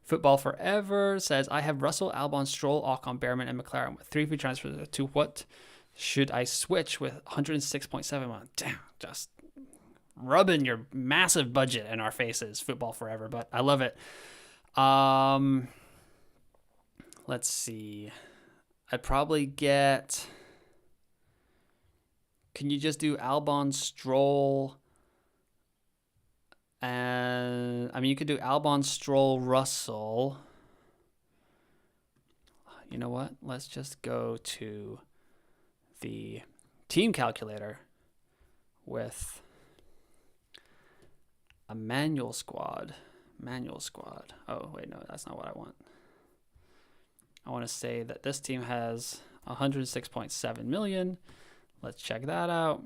Football Forever says, I have Russell, Albon, Stroll, Ocon, Behrman, and McLaren with 3 free transfers to what should I switch with 106.7 months? Damn, just rubbing your massive budget in our faces, Football Forever, but I love it. Let's see. I'd probably get... Can you just do Albon, Stroll, and... I mean, you could do Albon, Stroll, Russell. You know what? Let's just go to the team calculator with a manual squad. Oh, wait, no, that's not what I want. I want to say that this team has 106.7 million. Let's check that out.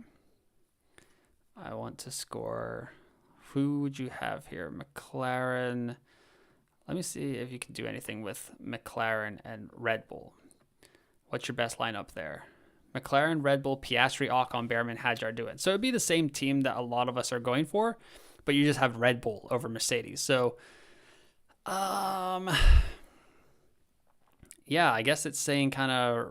I want to score. Who would you have here? McLaren. Let me see if you can do anything with McLaren and Red Bull. What's your best lineup there? McLaren, Red Bull, Piastri, Ocon, Behrman, Hadjar, Duinen. So it'd be the same team that a lot of us are going for, but you just have Red Bull over Mercedes. So, yeah, I guess it's saying kind of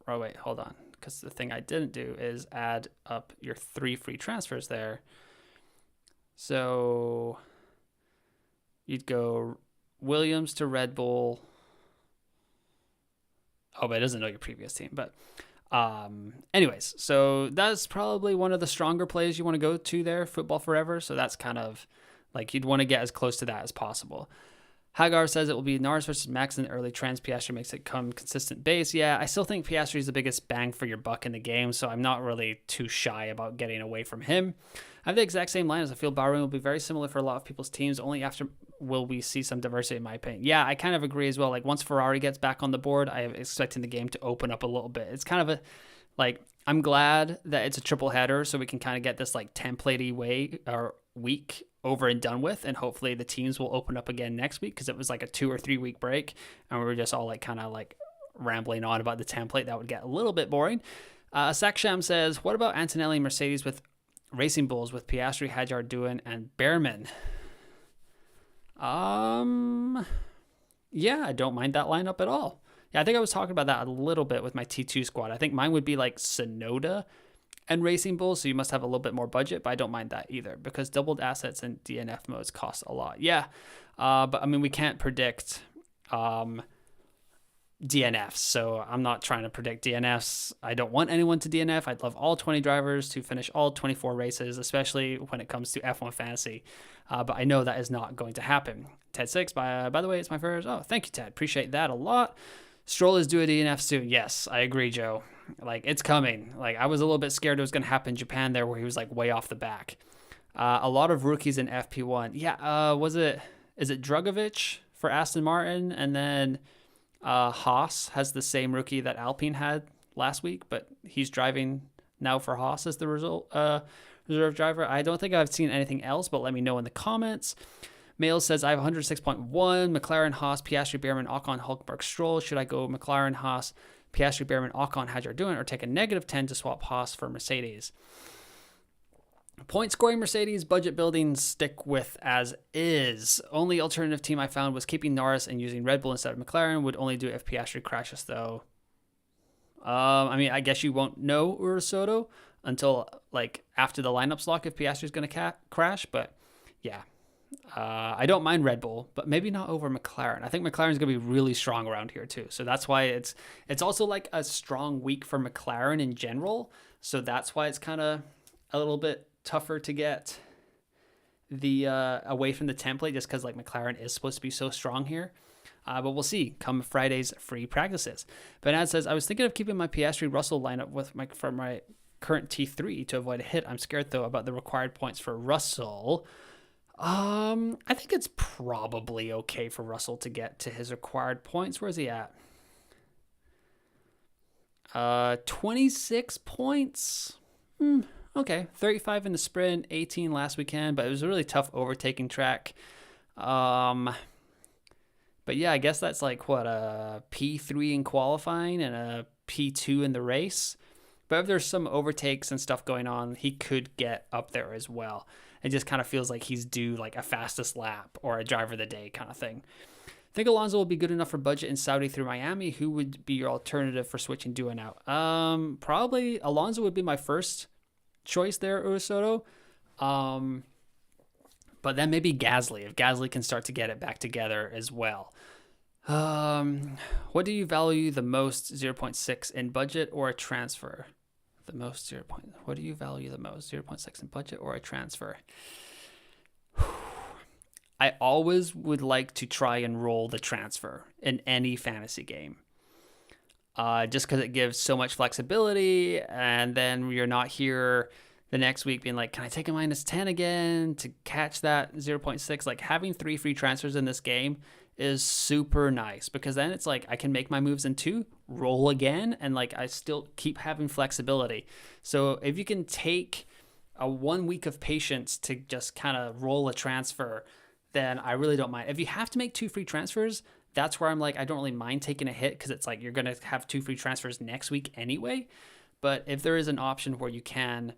oh wait, hold on. Because the thing I didn't do is add up your 3 free transfers there. So you'd go Williams to Red Bull. Oh, but it doesn't know your previous team. But anyways, so that's probably one of the stronger plays you want to go to there, Football Forever. So that's kind of like you'd want to get as close to that as possible. Hagar says it will be Norris versus Max in the early trends. Piastri makes it come consistent base. Yeah, I still think Piastri is the biggest bang for your buck in the game, so I'm not really too shy about getting away from him. I have the exact same line as I feel Bahrain will be very similar for a lot of people's teams. Only after will we see some diversity, in my opinion. Yeah, I kind of agree as well. Like, once Ferrari gets back on the board, I am expecting the game to open up a little bit. It's kind of I'm glad that it's a triple header, so we can kind of get this like templatey week over and done with, and hopefully the teams will open up again next week, because it was like a 2 or 3 week break and we were just all like kind of like rambling on about the template. That would get a little bit boring. Saksham says, what about Antonelli and Mercedes with Racing Bulls with Piastri, Hadjar, Duinen, and Behrman? Yeah, I don't mind that lineup at all. Yeah, I think I was talking about that a little bit with my T2 squad. I think mine would be like Sonoda and Racing Bulls, so you must have a little bit more budget, but I don't mind that either, because doubled assets and DNF modes cost a lot. Yeah, but I mean, we can't predict DNFs. So I'm not trying to predict DNFs. I don't want anyone to DNF. I'd love all 20 drivers to finish all 24 races, especially when it comes to F1 Fantasy. But I know that is not going to happen. Ted6, by the way, it's my first. Oh, thank you, Ted. Appreciate that a lot. Stroll is due a DNF soon. Yes, I agree, Joe. Like, it's coming. Like, I was a little bit scared it was going to happen in Japan there where he was, like, way off the back. A lot of rookies in FP1. Yeah, is it Drugovic for Aston Martin? And then Haas has the same rookie that Alpine had last week, but he's driving now for Haas as the reserve driver. I don't think I've seen anything else, but let me know in the comments. Mail says, I have 106.1, McLaren, Haas, Piastri, Behrman, Ocon, Hulkenberg, Stroll. Should I go McLaren, Haas, Piastri, Behrman, Ocon, Hadjar doing, or take a negative 10 to swap Haas for Mercedes? Point scoring Mercedes, budget building, stick with as is. Only alternative team I found was keeping Norris and using Red Bull instead of McLaren. Would only do if Piastri crashes though. I mean, I guess you won't know Urasoto until like after the lineups lock if Piastri's going to crash, but yeah. I don't mind Red Bull, but maybe not over McLaren. I think McLaren's going to be really strong around here too. So that's why it's also like a strong week for McLaren in general. So that's why it's kind of a little bit tougher to get the away from the template just because like McLaren is supposed to be so strong here. But we'll see come Friday's free practices. Bernard says, I was thinking of keeping my Piastri Russell lineup for my current T3 to avoid a hit. I'm scared though about the required points for Russell. I think it's probably okay for Russell to get to his required points. Where's he at? 26 points. Okay, 35 in the sprint, 18 last weekend, but it was a really tough overtaking track. But yeah, I guess that's like what, a P3 in qualifying and a P2 in the race. But if there's some overtakes and stuff going on, he could get up there as well. It just kind of feels like he's due like a fastest lap or a driver of the day kind of thing. I think Alonso will be good enough for budget in Saudi through Miami. Who would be your alternative for switching Doohan out? Probably Alonso would be my first choice there, Urasoto. But then maybe Gasly, if Gasly can start to get it back together as well. What do you value the most, 0.6 in budget or a transfer? The most what do you value the most, 0.6 in budget or a transfer? I always would like to try and roll the transfer in any fantasy game. Just because it gives so much flexibility, and then you're not here the next week being like, can I take a -10 again to catch that 0.6? Like having 3 free transfers in this game is super nice because then it's like I can make my moves in 2, roll again, and like I still keep having flexibility. So if you can take a 1 week of patience to just kind of roll a transfer, then I really don't mind. If you have to make 2 free transfers, that's where I'm like, I don't really mind taking a hit because it's like you're going to have 2 free transfers next week anyway. But if there is an option where you can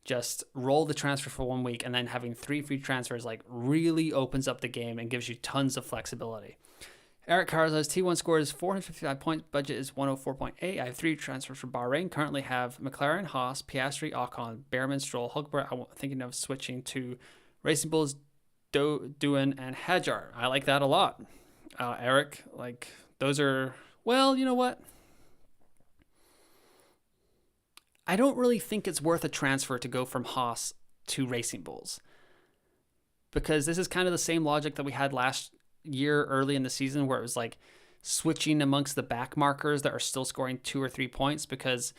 just roll the transfer for 1 week and then having 3 free transfers like really opens up the game and gives you tons of flexibility. Eric Carlos, T1 score is 455 points, budget is 104.8. I have 3 transfers for Bahrain. Currently have McLaren, Haas, Piastri, Ocon, Behrman, Stroll, Hulkenberg. I'm thinking of switching to Racing Bulls, Doohan, and Hadjar. I like that a lot. Eric, like those are, well, you know what? I don't really think it's worth a transfer to go from Haas to Racing Bulls because this is kind of the same logic that we had last year early in the season where it was like switching amongst the back markers that are still scoring 2 or 3 points because,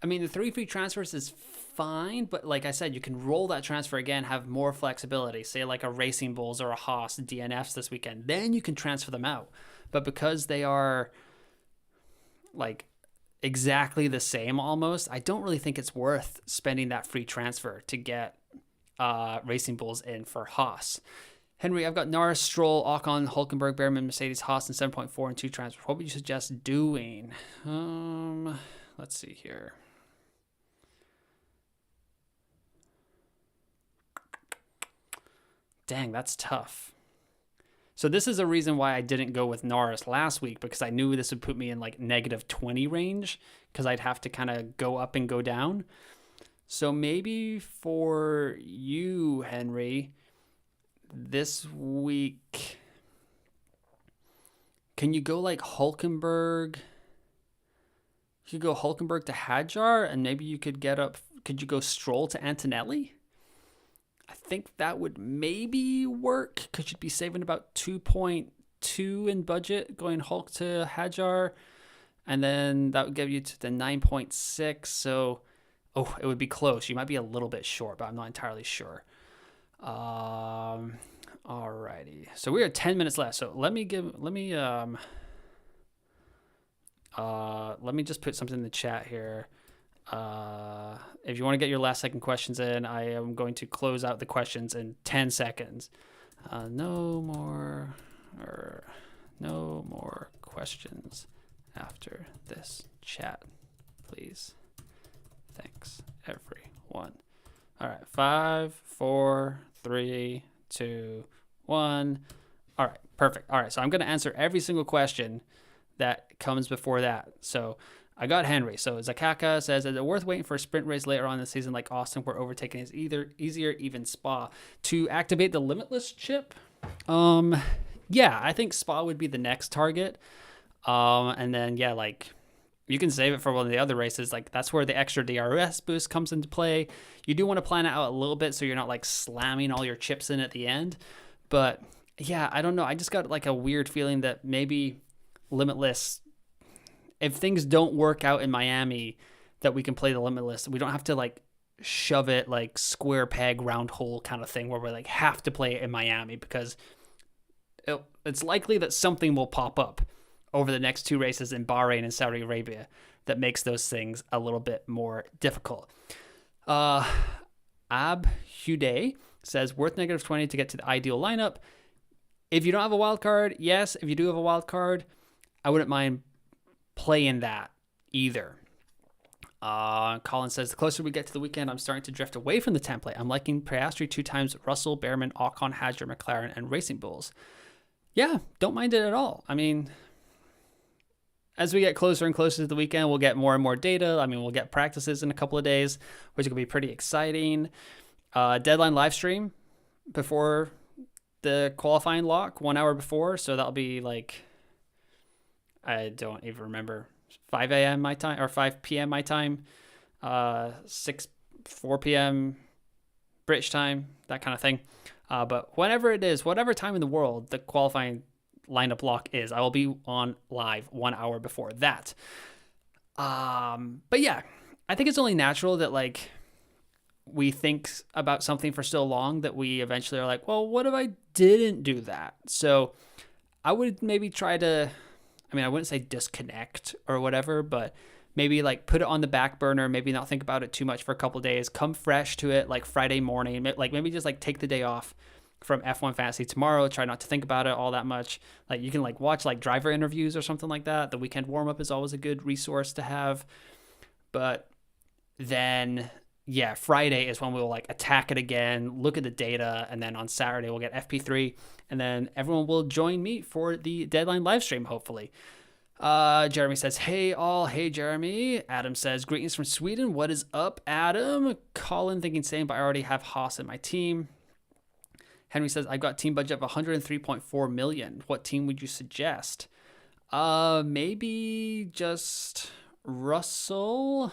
I mean, the 3 free transfers is fine, but like I said, you can roll that transfer again, have more flexibility, say like a Racing Bulls or a Haas DNFs this weekend, then you can transfer them out. But because they are like exactly the same almost, I don't really think it's worth spending that free transfer to get Racing Bulls in for Haas. Henry, I've got Norris, Stroll, Ocon, Hulkenberg, Behrman, Mercedes, Haas, and 7.4 and 2 transfers. What would you suggest doing? Let's see here. Dang, that's tough. So this is a reason why I didn't go with Norris last week because I knew this would put me in like -20 range because I'd have to kind of go up and go down. So maybe for you, Henry, this week can you go like Hulkenberg? You could go Hulkenberg to Hadjar, and maybe you could could you go Stroll to Antonelli? I think that would maybe work because you'd be saving about 2.2 in budget going Hulk to Hadjar. And then that would give you to the 9.6. So, it would be close. You might be a little bit short, but I'm not entirely sure. Alrighty. So we are 10 minutes left. So let me just put something in the chat here. If you want to get your last second questions in, I am going to close out the questions in 10 seconds. No more questions after this chat, please. Thanks, everyone. All right, 5, 4, 3, 2, 1. All right, perfect. All right, so I'm going to answer every single question that comes before that. So I got Henry. So Zakaka says, is it worth waiting for a sprint race later on in the season like Austin where overtaking is either easier, even Spa, to activate the Limitless chip? Yeah, I think Spa would be the next target. And then, yeah, like you can save it for one of the other races. Like that's where the extra DRS boost comes into play. You do want to plan it out a little bit so you're not like slamming all your chips in at the end. But yeah, I don't know. I just got like a weird feeling that maybe Limitless, if things don't work out in Miami, that we can play the Limitless. We don't have to like shove it like square peg round hole kind of thing where we like have to play it in Miami, because it's likely that something will pop up over the next 2 races in Bahrain and Saudi Arabia that makes those things a little bit more difficult. Ab Huday says, worth -20 to get to the ideal lineup. If you don't have a wild card, yes. If you do have a wild card, I wouldn't mind playing that either. Colin says, the closer we get to the weekend, I'm starting to drift away from the template. I'm liking Piastri 2 times, Russell, Behrman, Ocon, Hadjar, McLaren, and Racing Bulls. Yeah, don't mind it at all. I mean, as we get closer and closer to the weekend, we'll get more and more data. I mean, we'll get practices in a couple of days, which will be pretty exciting. Deadline live stream before the qualifying lock, 1 hour before. So that'll be like, I don't even remember, 5 a.m. my time or 5 p.m. my time, 4 p.m. British time, that kind of thing. But whenever it is, whatever time in the world the qualifying lineup lock is, I will be on live 1 hour before that. But yeah, I think it's only natural that like we think about something for so long that we eventually are like, well, what if I didn't do that? So I would maybe try to, I mean, I wouldn't say disconnect or whatever, but maybe like put it on the back burner, maybe not think about it too much for a couple of days, come fresh to it like Friday morning, like maybe just like take the day off from F1 Fantasy tomorrow, try not to think about it all that much. Like you can like watch like driver interviews or something like that. The weekend warm-up is always a good resource to have. But then, yeah, Friday is when we'll like attack it again, look at the data, and then on Saturday we'll get FP3, and then everyone will join me for the deadline live stream, hopefully. Jeremy says, hey all. Hey Jeremy. Adam says, greetings from Sweden. What is up, Adam? Colin thinking same, but I already have Haas in my team. Henry says, I've got team budget of 103.4 million. What team would you suggest? Maybe just Russell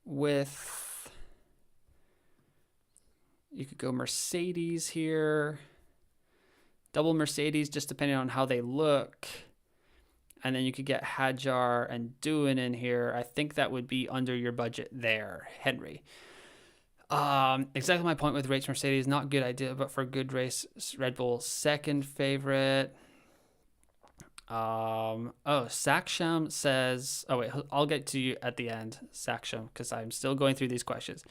with, you could go Mercedes here. Double Mercedes, just depending on how they look. And then you could get Hadjar and Doohan in here. I think that would be under your budget there, Henry. Exactly my point with race Mercedes. Not good idea, but for a good race, Red Bull second favorite. Saksham says, oh wait, I'll get to you at the end, Saksham, because I'm still going through these questions.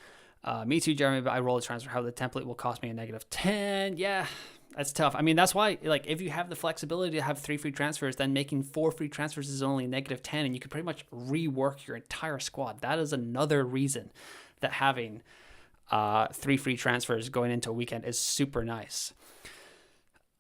Me too, Jeremy, but I roll a transfer. How the template will cost me a -10. Yeah, that's tough. I mean, that's why, like, if you have the flexibility to have 3 free transfers, then making 4 free transfers is only -10, and you could pretty much rework your entire squad. That is another reason that having 3 free transfers going into a weekend is super nice.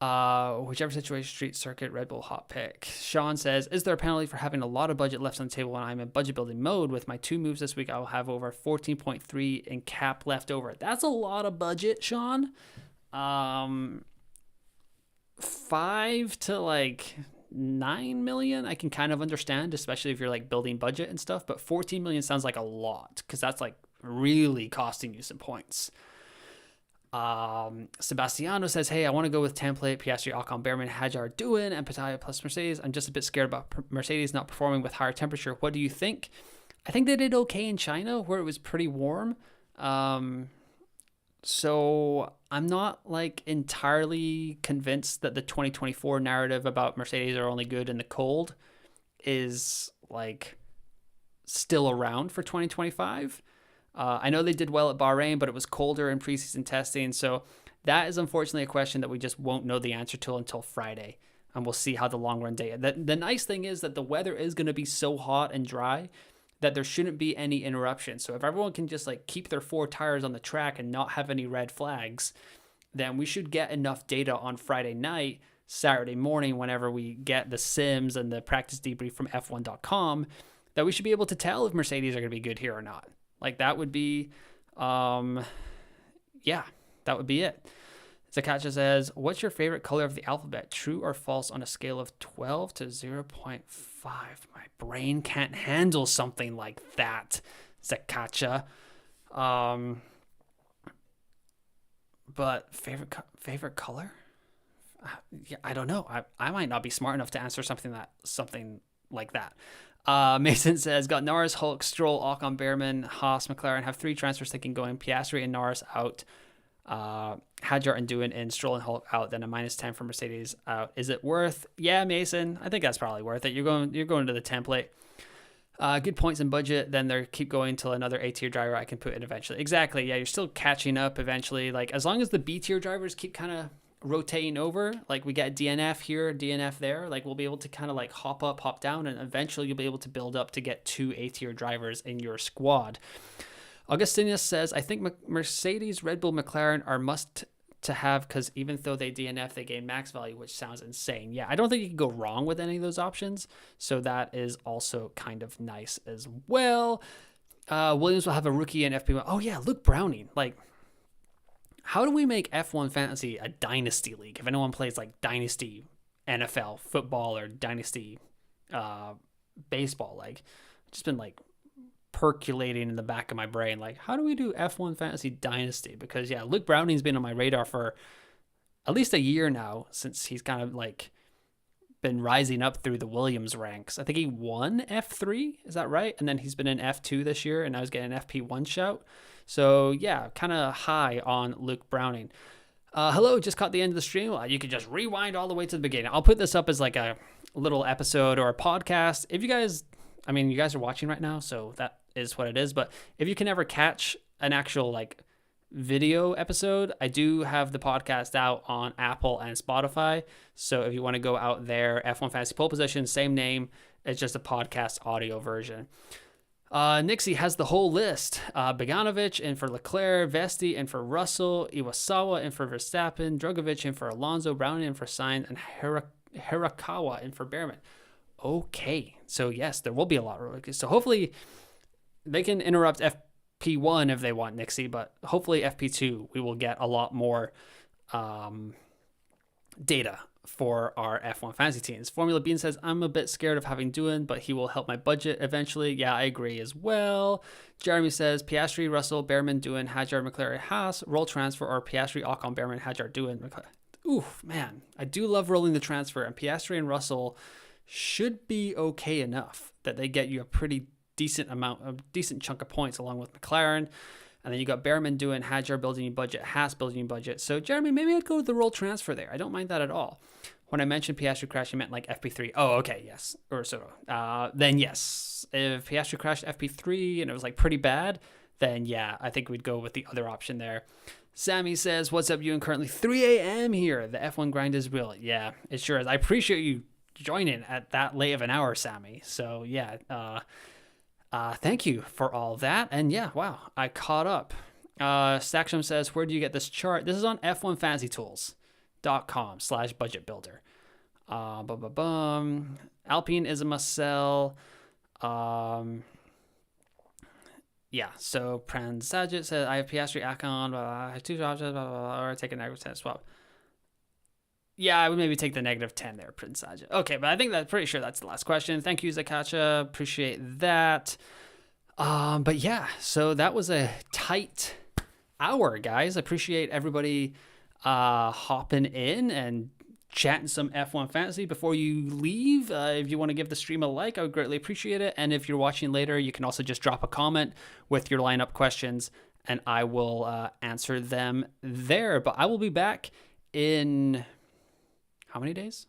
Whichever situation, street, circuit, Red Bull, hot pick. Sean says, is there a penalty for having a lot of budget left on the table when I'm in budget building mode? With my 2 moves this week, I will have over 14.3 in cap left over. That's a lot of budget, Sean. 5 to like 9 million I can kind of understand, especially if you're like building budget and stuff, but 14 million sounds like a lot because that's like really costing you some points. Sebastiano says, hey, I want to go with template, Piastri, Ocon, Behrman, Hadjar, Doohan, and Pataya plus Mercedes. I'm just a bit scared about Mercedes not performing with higher temperature. What do you think? I think they did okay in China where it was pretty warm. So I'm not like entirely convinced that the 2024 narrative about Mercedes are only good in the cold is like still around for 2025. I know they did well at Bahrain, but it was colder in preseason testing. So that is unfortunately a question that we just won't know the answer to until Friday. And we'll see how the long run data. The nice thing is that the weather is going to be so hot and dry that there shouldn't be any interruption. So if everyone can just like keep their 4 tires on the track and not have any red flags, then we should get enough data on Friday night, Saturday morning, whenever we get the sims and the practice debrief from F1.com, that we should be able to tell if Mercedes are going to be good here or not. Like that would be, that would be it. Zakacha says, what's your favorite color of the alphabet? True or false on a scale of 12 to 0.5? My brain can't handle something like that, Zakacha. But favorite color? Yeah, I don't know. I might not be smart enough to answer something like that. Mason says, got Norris, Hulk, Stroll, Ocon, Behrman, Haas, McLaren. Have 3 transfers thinking going. Piastri and Norris out. Hadjar and Doohan in, Stroll and Hulk out. Then a -10 for Mercedes out. Is it worth? Yeah, Mason. I think that's probably worth it. You're going to the template. Good points and budget. Then they keep going till another A tier driver I can put in eventually. Exactly. Yeah, you're still catching up eventually. Like as long as the B tier drivers keep kind of rotating over, like we get DNF here, DNF there, like we'll be able to kind of like hop up, hop down, and eventually you'll be able to build up to get 2 A tier drivers in your squad. Augustinus says, I think Mercedes, Red Bull, McLaren are must to have because even though they DNF, they gain max value, which sounds insane. Yeah, I don't think you can go wrong with any of those options. So that is also kind of nice as well. Williams will have a rookie in FP1. Oh yeah, Luke Browning. Like, how do we make F1 Fantasy a dynasty league? If anyone plays like dynasty NFL football or dynasty baseball, like just been like percolating in the back of my brain, like how do we do F1 Fantasy Dynasty? Because yeah, Luke Browning's been on my radar for at least a year now since he's kind of like been rising up through the Williams ranks. I think he won F3, is that right? And then he's been in F2 this year, and I was getting an FP1 shout. So yeah, kind of high on Luke Browning. Hello, just caught the end of the stream. You can just rewind all the way to the beginning. I'll put this up as like a little episode or a podcast. If you guys, I mean, you guys are watching right now, so that is what it is. But if you can ever catch an actual like video episode, I do have the podcast out on Apple and Spotify. So if you want to go out there, F1 Fantasy Pole Position, same name. It's just a podcast audio version. Nixie has the whole list. Bogdanovic in for Leclerc, Vesti in for Russell, Iwasawa in for Verstappen, Drogovic in for Alonso, Browning in for Sainz, and Hirakawa in for Behrman. Okay, so yes, there will be a lot of rookies. So hopefully they can interrupt FP1 if they want, Nixie, but hopefully FP2 we will get a lot more data for our F1 fantasy teams. Formula Bean says, I'm a bit scared of having Doohan, but he will help my budget eventually. Yeah, I agree as well. Jeremy says, Piastri, Russell, Behrman, Doohan, Hadjar, McLaren, Haas, roll transfer, or Piastri, Ocon, Behrman, Hadjar, Doohan, McLaren. Oof, man, I do love rolling the transfer, and Piastri and Russell should be okay enough that they get you a pretty decent chunk of points along with McLaren. And then you got Behrman doing Hadjar building your budget, Haas building your budget. So Jeremy, maybe I'd go with the roll transfer there. I don't mind that at all. When I mentioned Piastri crash, you meant like FP3. Oh, okay, yes. Or so. Then yes. If Piastri crashed FP3 and it was like pretty bad, then yeah, I think we'd go with the other option there. Sammy says, what's up, you? And currently 3 a.m. here. The F1 grind is real. Yeah, it sure is. I appreciate you joining at that late of an hour, Sammy. So yeah, thank you for all that. And yeah, wow, I caught up. Saxum says, where do you get this chart? This is on f1fantasytools.com/budget builder. Alpine is a must sell. Yeah, so Pran Sajid says, I have Piastri, Akon, I have 2 options, or take an aggregate swap. Yeah, I would maybe take the -10 there, Prince Sajid. Okay, but I think pretty sure that's the last question. Thank you, Zakacha. Appreciate that. But yeah, so that was a tight hour, guys. Appreciate everybody hopping in and chatting some F1 fantasy before you leave. If you want to give the stream a like, I would greatly appreciate it. And if you're watching later, you can also just drop a comment with your lineup questions and I will answer them there. But I will be back in how many days?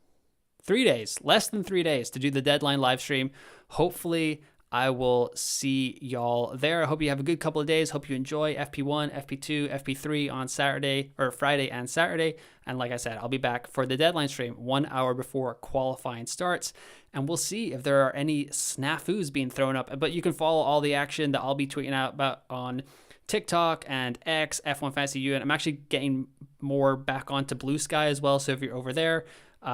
3 days, less than 3 days to do the deadline live stream. Hopefully I will see y'all there. I hope you have a good couple of days. Hope you enjoy FP1, FP2, FP3 on Saturday or Friday and Saturday. And like I said, I'll be back for the deadline stream 1 hour before qualifying starts. And we'll see if there are any snafus being thrown up. But you can follow all the action that I'll be tweeting out about on TikTok and X, F1 Fantasy UN. I'm actually getting more back onto Blue Sky as well. So if you're over there,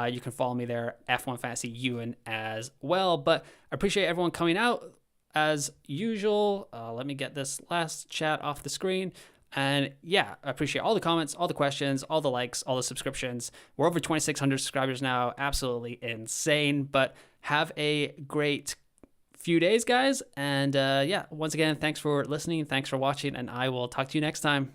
you can follow me there, F1 Fantasy UN as well. But I appreciate everyone coming out as usual. Let me get this last chat off the screen. And yeah, I appreciate all the comments, all the questions, all the likes, all the subscriptions. We're over 2,600 subscribers now. Absolutely insane. But have a great few days, guys. And yeah, once again, thanks for listening. Thanks for watching. And I will talk to you next time.